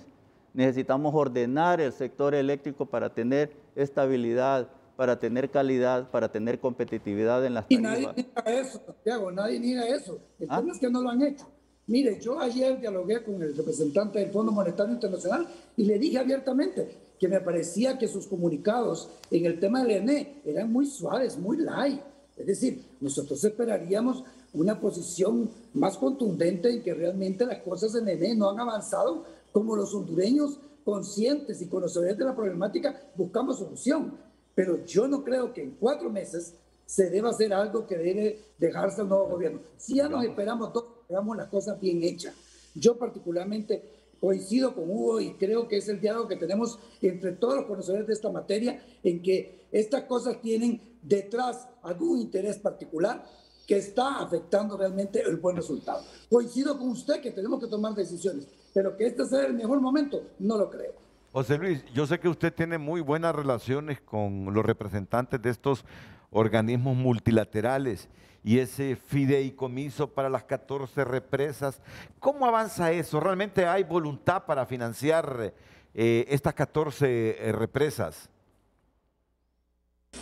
Necesitamos ordenar el sector eléctrico para tener estabilidad, para tener calidad, para tener competitividad en las tarifas.
Y nadie niega eso, Santiago, nadie niega eso. El tema es que no lo han hecho. Mire, yo ayer dialogué con el representante del Fondo Monetario Internacional y le dije abiertamente que me parecía que sus comunicados en el tema del ENE eran muy suaves, muy light. Es decir, nosotros esperaríamos una posición más contundente en que realmente las cosas en ENE no han avanzado como los hondureños conscientes y conocedores de la problemática buscamos solución. Pero yo no creo que en 4 meses se deba hacer algo que debe dejarse al nuevo gobierno. Si ya nos esperamos todos, hagamos las cosas bien hechas. Yo particularmente coincido con Hugo y creo que es el diálogo que tenemos entre todos los conocedores de esta materia, en que estas cosas tienen detrás algún interés particular que está afectando realmente el buen resultado. Coincido con usted que tenemos que tomar decisiones, pero que este sea el mejor momento, no lo creo.
José Luis, yo sé que usted tiene muy buenas relaciones con los representantes de estos organismos multilaterales y ese fideicomiso para las 14 represas. ¿Cómo avanza eso? ¿Realmente hay voluntad para financiar estas 14 represas?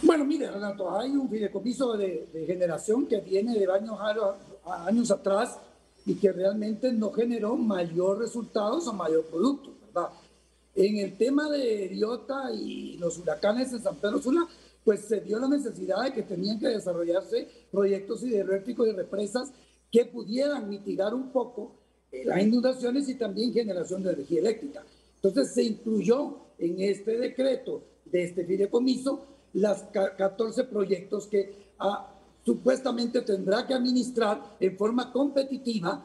Bueno, mire, Renato, hay un fideicomiso de generación que viene de años atrás y que realmente no generó mayor resultados o mayor producto, ¿verdad? En el tema de Biota y los huracanes en San Pedro Sula, pues se dio la necesidad de que tenían que desarrollarse proyectos hidroeléctricos y represas que pudieran mitigar un poco las inundaciones y también generación de energía eléctrica. Entonces se incluyó en este decreto de este fideicomiso las 14 proyectos que supuestamente tendrá que administrar en forma competitiva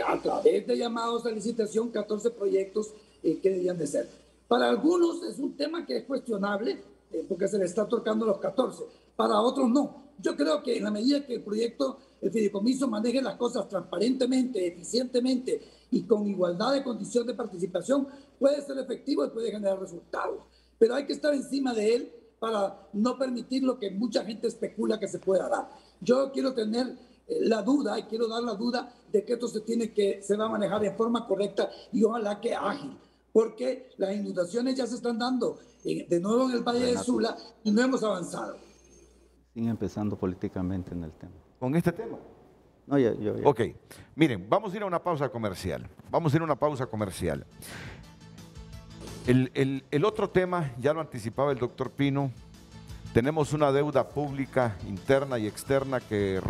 a través de llamados a licitación, 14 proyectos que debían de ser. Para algunos es un tema que es cuestionable porque se le está otorgando los 14, para otros no. Yo creo que en la medida que el fideicomiso maneje las cosas transparentemente, eficientemente y con igualdad de condición de participación, puede ser efectivo y puede generar resultados. Pero hay que estar encima de él para no permitir lo que mucha gente especula que se pueda dar. Yo quiero tener la duda y quiero dar la duda de que esto se va a manejar de forma correcta y ojalá que ágil, porque las inundaciones ya se están dando de nuevo en el Valle de Sula y no hemos avanzado.
Siguen empezando políticamente en el tema.
¿Con este tema?
No, ya.
Ok, miren, vamos a ir a una pausa comercial. El otro tema, ya lo anticipaba el doctor Pino, tenemos una deuda pública interna y externa que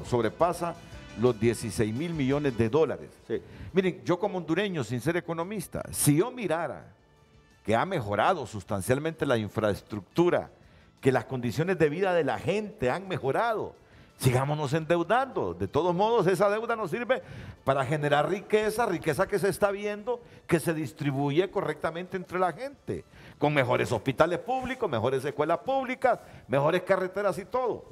sobrepasa los 16,000 millones de dólares.
Sí.
Miren, yo como hondureño, sin ser economista, si yo mirara que ha mejorado sustancialmente la infraestructura, que las condiciones de vida de la gente han mejorado, sigámonos endeudando. De todos modos, esa deuda nos sirve para generar riqueza que se está viendo, que se distribuye correctamente entre la gente, con mejores hospitales públicos, mejores escuelas públicas, mejores carreteras y todo.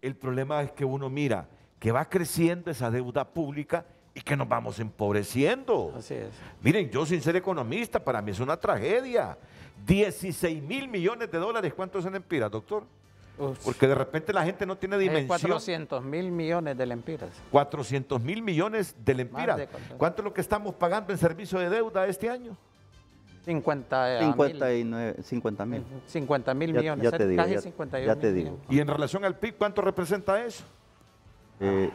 El problema es que uno mira que va creciendo esa deuda pública y que nos vamos empobreciendo.
Así es.
Miren, yo sin ser economista, para mí es una tragedia. 16,000 millones de dólares, ¿cuánto es en empiras, doctor? Porque de repente la gente no tiene dimensión.
400,000 millones de lempiras.
400,000 millones de lempiras. ¿Cuánto es lo que estamos pagando en servicio de deuda este año?
50,000.
50,000 millones.
Ya te digo.
Casi 51
ya te
millones.
digo.
¿Y en relación al PIB, cuánto representa eso?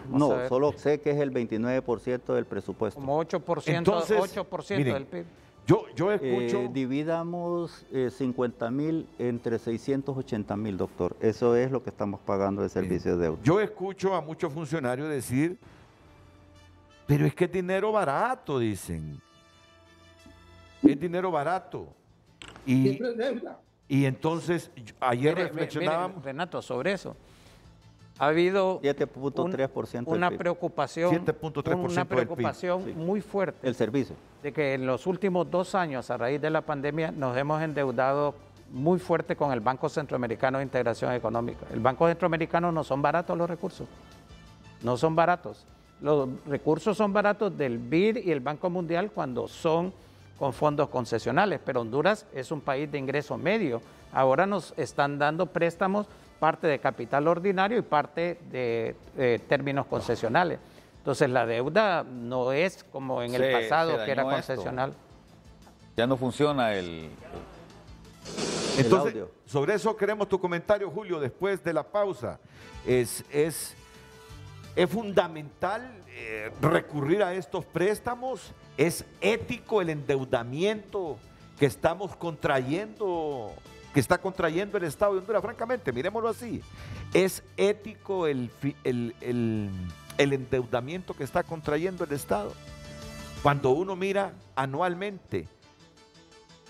No, solo sé que es el 29% del presupuesto.
Como 8%,
Entonces,
8%
miren,
del PIB.
Yo escucho...
Dividamos 50,000 entre 680,000, doctor. Eso es lo que estamos pagando de servicio de deuda.
Yo escucho a muchos funcionarios decir, pero es que es dinero barato, dicen. Es dinero barato. Y entonces, ayer reflexionábamos...
Mire, Renato, sobre eso. Ha habido
7.3%
una preocupación,
7.3%
sí,
muy fuerte.
El servicio.
De que en los últimos 2 años, a raíz de la pandemia, nos hemos endeudado muy fuerte con el Banco Centroamericano de Integración Económica. El Banco Centroamericano no son baratos los recursos. No son baratos. Los recursos son baratos del BID y el Banco Mundial cuando son con fondos concesionales, pero Honduras es un país de ingreso medio. Ahora nos están dando préstamos, parte de capital ordinario y parte de términos concesionales. Entonces la deuda no es como en el pasado que era concesional.
Ya no funciona
Entonces,
audio.
sobre eso queremos tu comentario, Julio, después de la pausa. Es fundamental recurrir a estos préstamos. Es ético el endeudamiento que estamos contrayendo, que está contrayendo el Estado de Honduras. Francamente, miremoslo así. Es ético el endeudamiento que está contrayendo el Estado. Cuando uno mira anualmente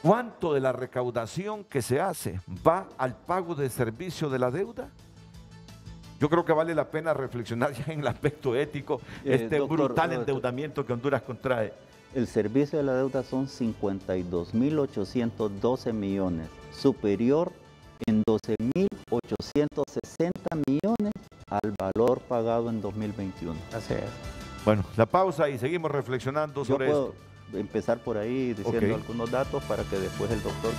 cuánto de la recaudación que se hace va al pago de servicio de la deuda, yo creo que vale la pena reflexionar ya en el aspecto ético, doctor, brutal endeudamiento que Honduras contrae.
El servicio de la deuda son 52,812 millones, superior en 12,860 millones al valor pagado en 2021.
Así es.
Bueno, la pausa y seguimos reflexionando sobre esto.
Empezar por ahí diciendo algunos datos para que después el doctor...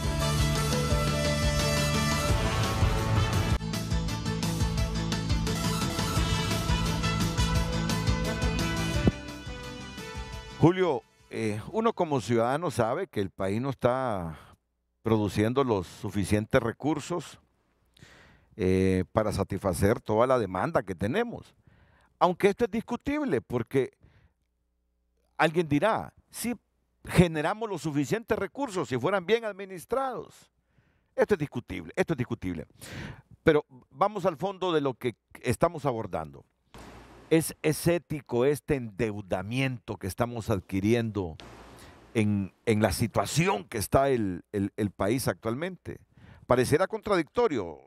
Julio, uno como ciudadano sabe que el país no está produciendo los suficientes recursos para satisfacer toda la demanda que tenemos. Aunque esto es discutible, porque alguien dirá, si generamos los suficientes recursos, si fueran bien administrados. Esto es discutible, esto es discutible. Pero vamos al fondo de lo que estamos abordando. ¿Es ético este endeudamiento que estamos adquiriendo en la situación que está el país actualmente? Pareciera contradictorio.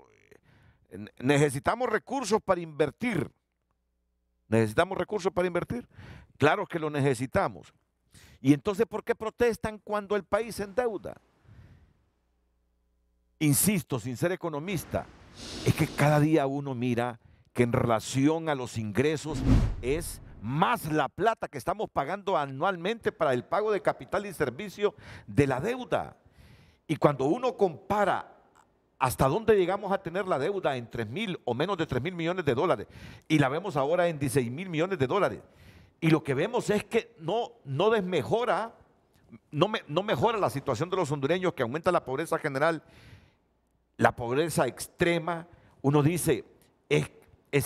Necesitamos recursos para invertir. ¿Necesitamos recursos para invertir? Claro que lo necesitamos. Y entonces, ¿por qué protestan cuando el país se endeuda? Insisto, sin ser economista, es que cada día uno mira que en relación a los ingresos es más la plata que estamos pagando anualmente para el pago de capital y servicio de la deuda. Y cuando uno compara hasta dónde llegamos a tener la deuda en 3.000 o menos de 3.000 millones de dólares y la vemos ahora en 16.000 millones de dólares, y lo que vemos es que no mejora la situación de los hondureños, que aumenta la pobreza general, la pobreza extrema. Uno dice, ¿es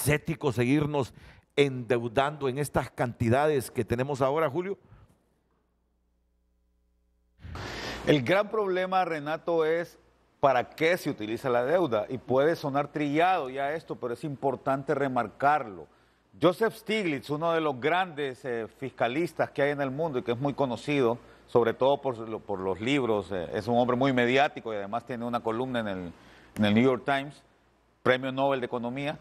ético seguirnos endeudando en estas cantidades que tenemos ahora, Julio?
El gran problema, Renato, es para qué se utiliza la deuda. Y puede sonar trillado ya esto, pero es importante remarcarlo. Joseph Stiglitz, uno de los grandes fiscalistas que hay en el mundo y que es muy conocido, sobre todo por los libros, es un hombre muy mediático y además tiene una columna en el New York Times, Premio Nobel de Economía,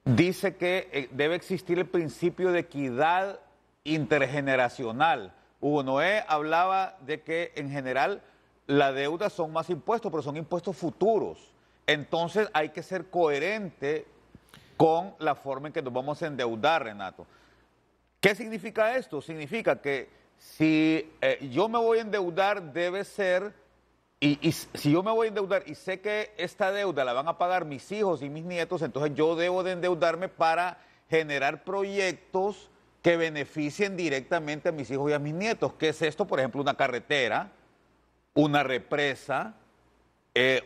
dice que debe existir el principio de equidad intergeneracional. Hugo Noé hablaba de que en general la deuda son más impuestos, pero son impuestos futuros. Entonces hay que ser coherente con la forma en que nos vamos a endeudar, Renato. ¿Qué significa esto? Significa que si yo me voy a endeudar, debe ser, y si yo me voy a endeudar y sé que esta deuda la van a pagar mis hijos y mis nietos, entonces yo debo de endeudarme para generar proyectos que beneficien directamente a mis hijos y a mis nietos. ¿Qué es esto? Por ejemplo, una carretera, una represa,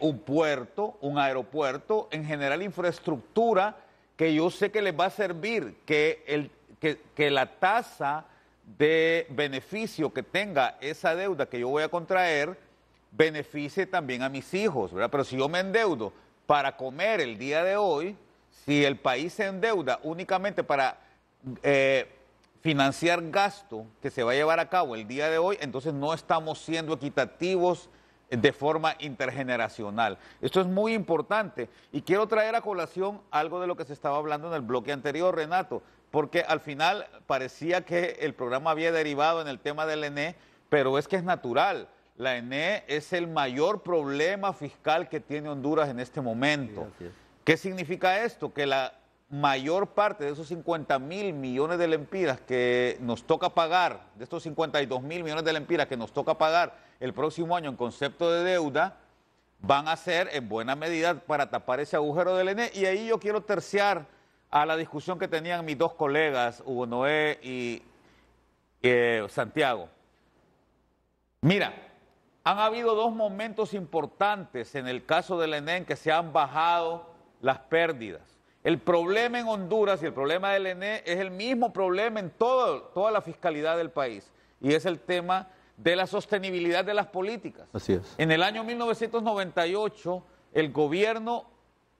un puerto, un aeropuerto, en general infraestructura que yo sé que les va a servir, que la tasa de beneficio que tenga esa deuda que yo voy a contraer beneficie también a mis hijos, ¿verdad? Pero si yo me endeudo para comer el día de hoy, si el país se endeuda únicamente para financiar gasto que se va a llevar a cabo el día de hoy, entonces no estamos siendo equitativos de forma intergeneracional. Esto es muy importante y quiero traer a colación algo de lo que se estaba hablando en el bloque anterior, Renato, porque al final parecía que el programa había derivado en el tema del ENE, pero es que es natural. La ENE es el mayor problema fiscal que tiene Honduras en este momento. Sí, ¿qué significa esto? Que la mayor parte de esos 50.000 millones de lempiras que nos toca pagar, de estos 52.000 millones de lempiras que nos toca pagar el próximo año en concepto de deuda, van a ser en buena medida para tapar ese agujero del ENE. Y ahí yo quiero terciar a la discusión que tenían mis dos colegas, Hugo Noé y Santiago. Mira, han habido dos momentos importantes en el caso del ENE en que se han bajado las pérdidas. El problema en Honduras y el problema del ENE es el mismo problema en toda la fiscalidad del país, y es el tema de la sostenibilidad de las políticas.
Así es.
En el año 1998, el gobierno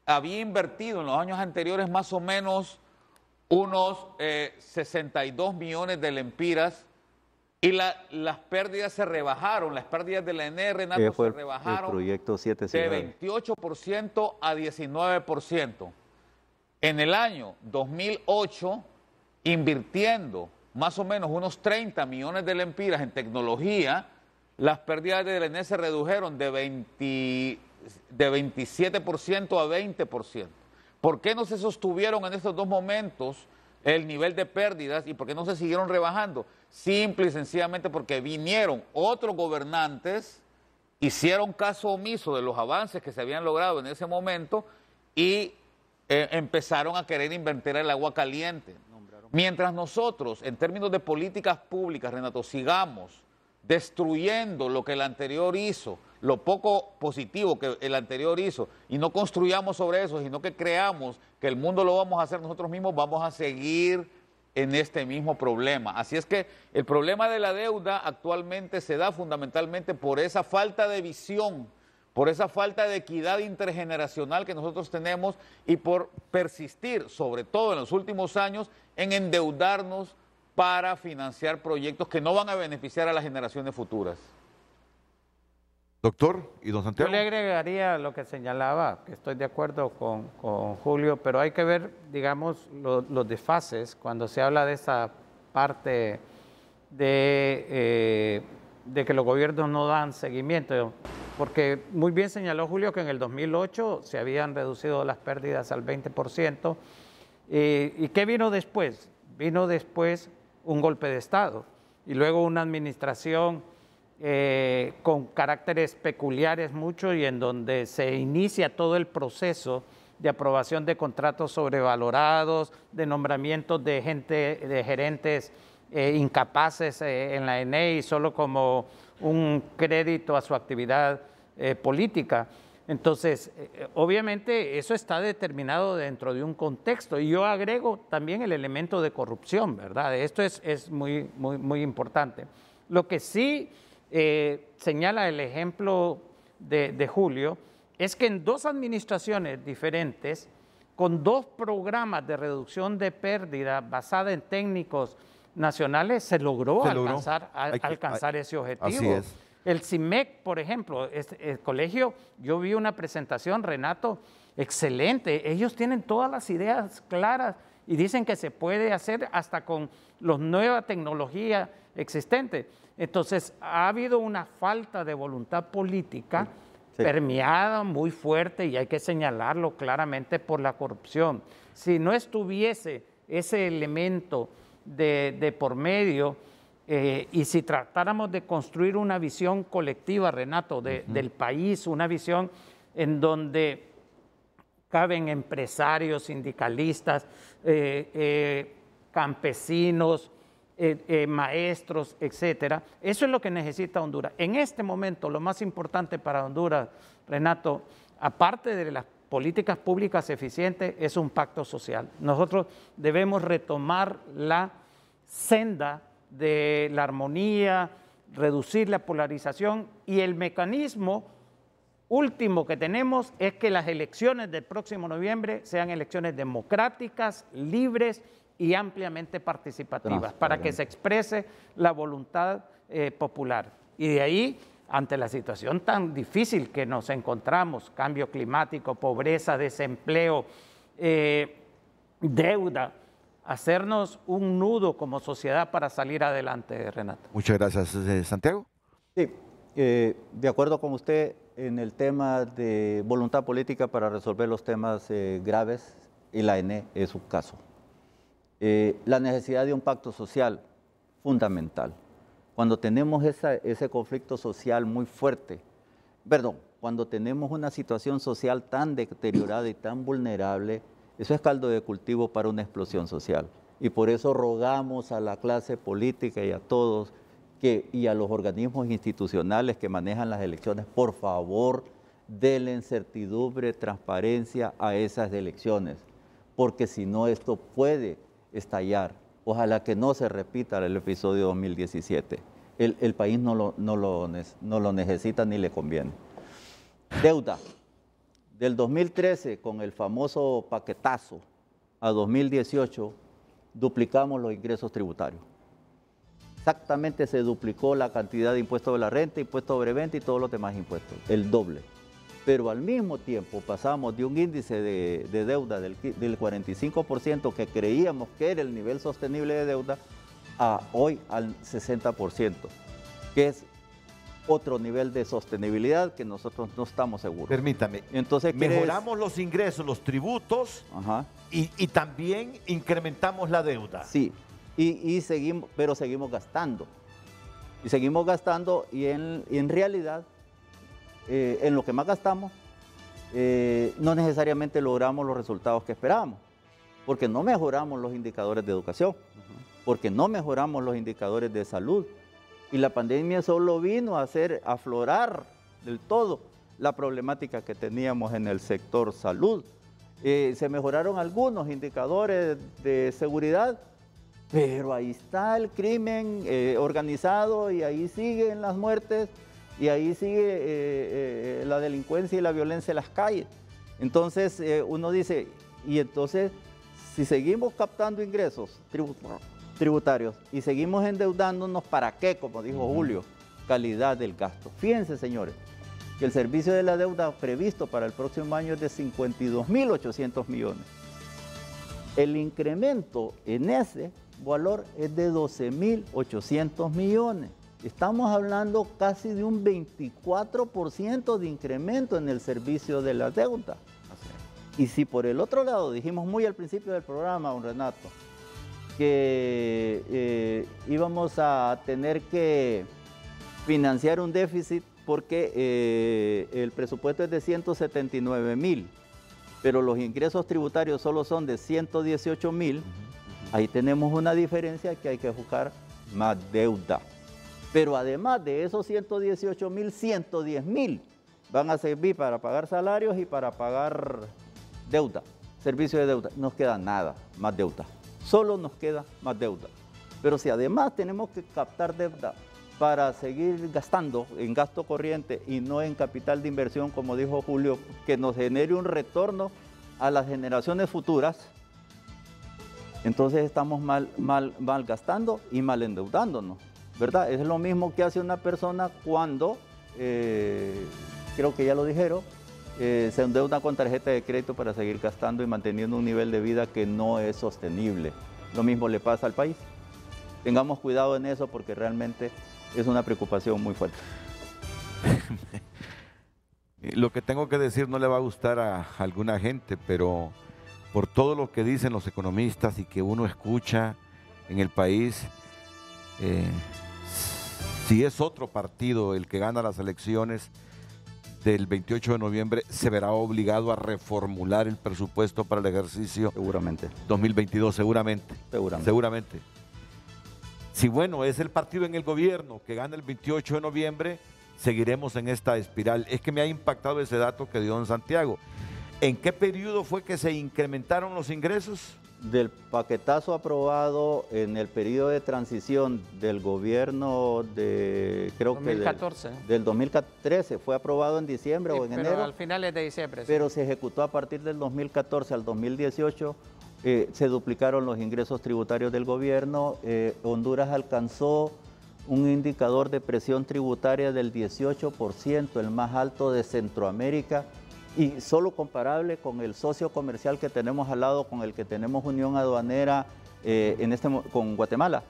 había invertido en los años anteriores más o menos unos 62 millones de lempiras y las pérdidas se rebajaron, las pérdidas de la ENE, Renato, se rebajaron
el proyecto 7
de 28% a 19%. En el año 2008, invirtiendo más o menos unos 30 millones de lempiras en tecnología, las pérdidas de la ENE se redujeron de 27% a 20%. ¿Por qué no se sostuvieron en estos dos momentos el nivel de pérdidas y por qué no se siguieron rebajando? Simple y sencillamente porque vinieron otros gobernantes, hicieron caso omiso de los avances que se habían logrado en ese momento y empezaron a querer invertir el agua caliente. Mientras nosotros, en términos de políticas públicas, Renato, sigamos destruyendo lo que el anterior hizo, lo poco positivo que el anterior hizo, y no construyamos sobre eso, sino que creamos que el mundo lo vamos a hacer nosotros mismos, vamos a seguir en este mismo problema. Así es que el problema de la deuda actualmente se da fundamentalmente por esa falta de visión, por esa falta de equidad intergeneracional que nosotros tenemos y por persistir, sobre todo en los últimos años, en endeudarnos para financiar proyectos que no van a beneficiar a las generaciones futuras.
Doctor, ¿y don Santiago?
Yo le agregaría lo que señalaba, que estoy de acuerdo con Julio, pero hay que ver, digamos, los desfases cuando se habla de esa parte de que los gobiernos no dan seguimiento, porque muy bien señaló Julio que en el 2008 se habían reducido las pérdidas al 20%, ¿y qué vino después? Vino después un golpe de Estado y luego una administración con caracteres peculiares mucho y en donde se inicia todo el proceso de aprobación de contratos sobrevalorados, de nombramientos de gerentes incapaces en la ENEI solo como un crédito a su actividad política. Entonces, obviamente eso está determinado dentro de un contexto y yo agrego también el elemento de corrupción, ¿verdad? Esto es muy importante. Lo que sí señala el ejemplo de Julio es que en dos administraciones diferentes, con dos programas de reducción de pérdida basada en técnicos nacionales, se logró alcanzar ese objetivo.
Así es.
El CIMEC, por ejemplo, el colegio, yo vi una presentación, Renato, excelente. Ellos tienen todas las ideas claras y dicen que se puede hacer hasta con la nueva tecnología existente. Entonces, ha habido una falta de voluntad política permeada muy fuerte y hay que señalarlo claramente por la corrupción. Si no estuviese ese elemento de por medio y si tratáramos de construir una visión colectiva, Renato, del país, una visión en donde caben empresarios, sindicalistas, campesinos, maestros, etcétera. Eso es lo que necesita Honduras. En este momento, lo más importante para Honduras, Renato, aparte de las políticas públicas eficientes, es un pacto social. Nosotros debemos retomar la senda de la armonía, reducir la polarización y el mecanismo último que tenemos es que las elecciones del próximo noviembre sean elecciones democráticas, libres y ampliamente participativas para que se exprese la voluntad popular. Y de ahí, ante la situación tan difícil que nos encontramos, cambio climático, pobreza, desempleo, deuda, hacernos un nudo como sociedad para salir adelante, Renato.
Muchas gracias, Santiago.
Sí, de acuerdo con usted en el tema de voluntad política para resolver los temas graves, y la ENE es un caso. La necesidad de un pacto social, fundamental. Cuando tenemos ese conflicto social muy fuerte, cuando tenemos una situación social tan deteriorada y tan vulnerable, eso es caldo de cultivo para una explosión social. Y por eso rogamos a la clase política y a todos y a los organismos institucionales que manejan las elecciones, por favor, denle certidumbre, transparencia a esas elecciones, porque si no esto puede estallar. Ojalá que no se repita el episodio 2017. El país no lo necesita ni le conviene. Deuda. Del 2013, con el famoso paquetazo, a 2018, duplicamos los ingresos tributarios. Exactamente se duplicó la cantidad de impuestos de la renta, impuestos sobre venta y todos los demás impuestos, el doble. Pero al mismo tiempo pasamos de un índice de deuda del 45% que creíamos que era el nivel sostenible de deuda a hoy al 60%, que es otro nivel de sostenibilidad que nosotros no estamos seguros.
Permítame,
entonces
mejoramos los ingresos, los tributos, y también incrementamos la deuda.
Sí, pero seguimos gastando. Y seguimos gastando y en realidad, en lo que más gastamos, no necesariamente logramos los resultados que esperábamos. porque no mejoramos los indicadores de educación, porque no mejoramos los indicadores de salud. Y la pandemia solo vino a hacer aflorar del todo la problemática que teníamos en el sector salud. Se mejoraron algunos indicadores de seguridad, pero ahí está el crimen organizado y ahí siguen las muertes y ahí sigue la delincuencia y la violencia en las calles. Entonces uno dice, y entonces si seguimos captando ingresos tributarios y seguimos endeudándonos, ¿para qué? Como dijo Julio, calidad del gasto. Fíjense, señores, que el servicio de la deuda previsto para el próximo año es de 52.800 millones. El incremento en ese valor es de 12.800 millones. Estamos hablando casi de un 24% de incremento en el servicio de la deuda. Y si por el otro lado, dijimos muy al principio del programa, don Renato, que íbamos a tener que financiar un déficit porque el presupuesto es de 179.000, pero los ingresos tributarios solo son de 118.000, ahí tenemos una diferencia que hay que buscar más deuda. Pero además de esos 118.000, 110.000 van a servir para pagar salarios y para pagar deuda, servicio de deuda. No nos queda nada, más deuda. Solo nos queda más deuda. Pero si además tenemos que captar deuda para seguir gastando en gasto corriente y no en capital de inversión, como dijo Julio, que nos genere un retorno a las generaciones futuras, entonces estamos mal gastando y mal endeudándonos, ¿verdad? Es lo mismo que hace una persona cuando, creo que ya lo dijeron, se endeuda con tarjeta de crédito para seguir gastando y manteniendo un nivel de vida que no es sostenible. Lo mismo le pasa al país. Tengamos cuidado en eso porque realmente es una preocupación muy fuerte.
Lo que tengo que decir no le va a gustar a alguna gente, pero por todo lo que dicen los economistas y que uno escucha en el país, si es otro partido el que gana las elecciones del 28 de noviembre, se verá obligado a reformular el presupuesto para el ejercicio
seguramente
2022, seguramente. Si bueno, es el partido en el gobierno que gana el 28 de noviembre, seguiremos en esta espiral. Es que me ha impactado ese dato que dio don Santiago. ¿En qué periodo fue que se incrementaron los ingresos?
Del paquetazo aprobado en el periodo de transición del gobierno de, creo
2014.
que del 2013, fue aprobado en diciembre o en enero.
Al finales de diciembre.
Pero se ejecutó a partir del 2014 al 2018. Se duplicaron los ingresos tributarios del gobierno. Honduras alcanzó un indicador de presión tributaria del 18%, el más alto de Centroamérica, y solo comparable con el socio comercial que tenemos al lado, con el que tenemos unión aduanera con Guatemala.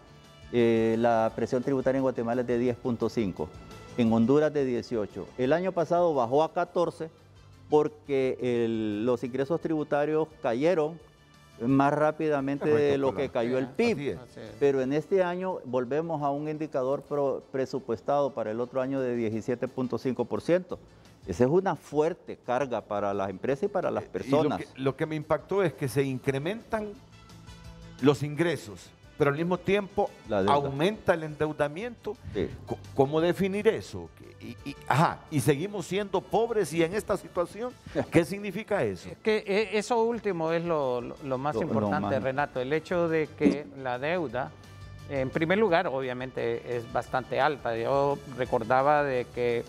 La presión tributaria en Guatemala es de 10.5, en Honduras de 18. El año pasado bajó a 14 porque los ingresos tributarios cayeron más rápidamente de lo que cayó el PIB. Pero en este año volvemos a un indicador presupuestado para el otro año de 17.5%. Esa es una fuerte carga para las empresas y para las personas.
Lo que me impactó es que se incrementan los ingresos, pero al mismo tiempo aumenta el endeudamiento. Sí. ¿Cómo definir eso? Y seguimos siendo pobres y en esta situación, ¿qué significa eso?
Que eso último es lo más importante, Renato. El hecho de que la deuda, en primer lugar, obviamente es bastante alta. Yo recordaba de que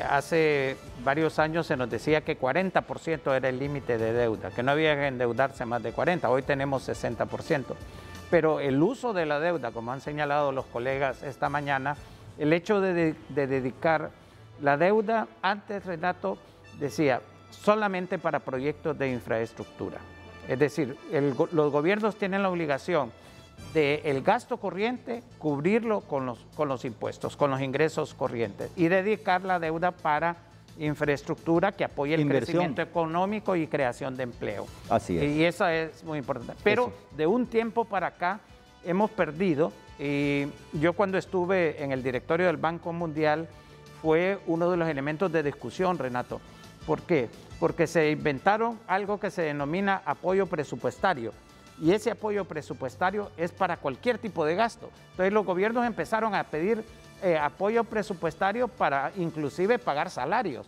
hace varios años se nos decía que 40% era el límite de deuda, que no había que endeudarse más de 40%. Hoy tenemos 60%. Pero el uso de la deuda, como han señalado los colegas esta mañana, el hecho de dedicar la deuda, antes Renato decía, solamente para proyectos de infraestructura. Es decir, los gobiernos tienen la obligación del gasto corriente, cubrirlo con los impuestos, con los ingresos corrientes, y dedicar la deuda para infraestructura que apoye el crecimiento económico y creación de empleo.
Así es.
Y eso es muy importante. Pero de un tiempo para acá hemos perdido, y yo cuando estuve en el directorio del Banco Mundial fue uno de los elementos de discusión, Renato. ¿Por qué? Porque se inventaron algo que se denomina apoyo presupuestario. y ese apoyo presupuestario es para cualquier tipo de gasto. Entonces los gobiernos empezaron a pedir apoyo presupuestario para inclusive pagar salarios.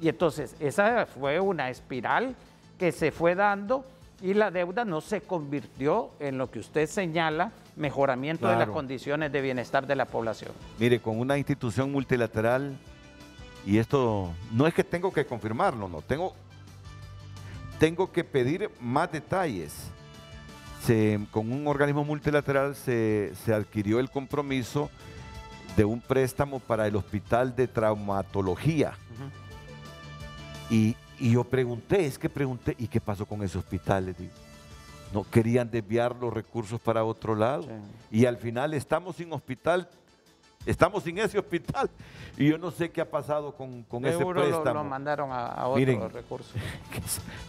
Y entonces esa fue una espiral que se fue dando y la deuda no se convirtió en lo que usted señala, mejoramiento de las condiciones de bienestar de la población.
Mire, con una institución multilateral, y esto no es que tengo que confirmarlo, no, tengo que pedir más detalles. Con un organismo multilateral se adquirió el compromiso de un préstamo para el hospital de traumatología. Y yo pregunté, ¿y qué pasó con ese hospital? Les digo, no querían desviar los recursos para otro lado. Sí. Y al final estamos sin hospital, estamos sin ese hospital. Y yo no sé qué ha pasado con ese préstamo.
Lo mandaron a otros recursos.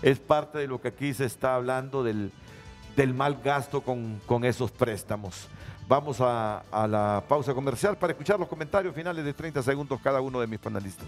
Es parte de lo que aquí se está hablando del mal gasto con esos préstamos. Vamos a la pausa comercial para escuchar los comentarios finales de 30 segundos cada uno de mis panelistas.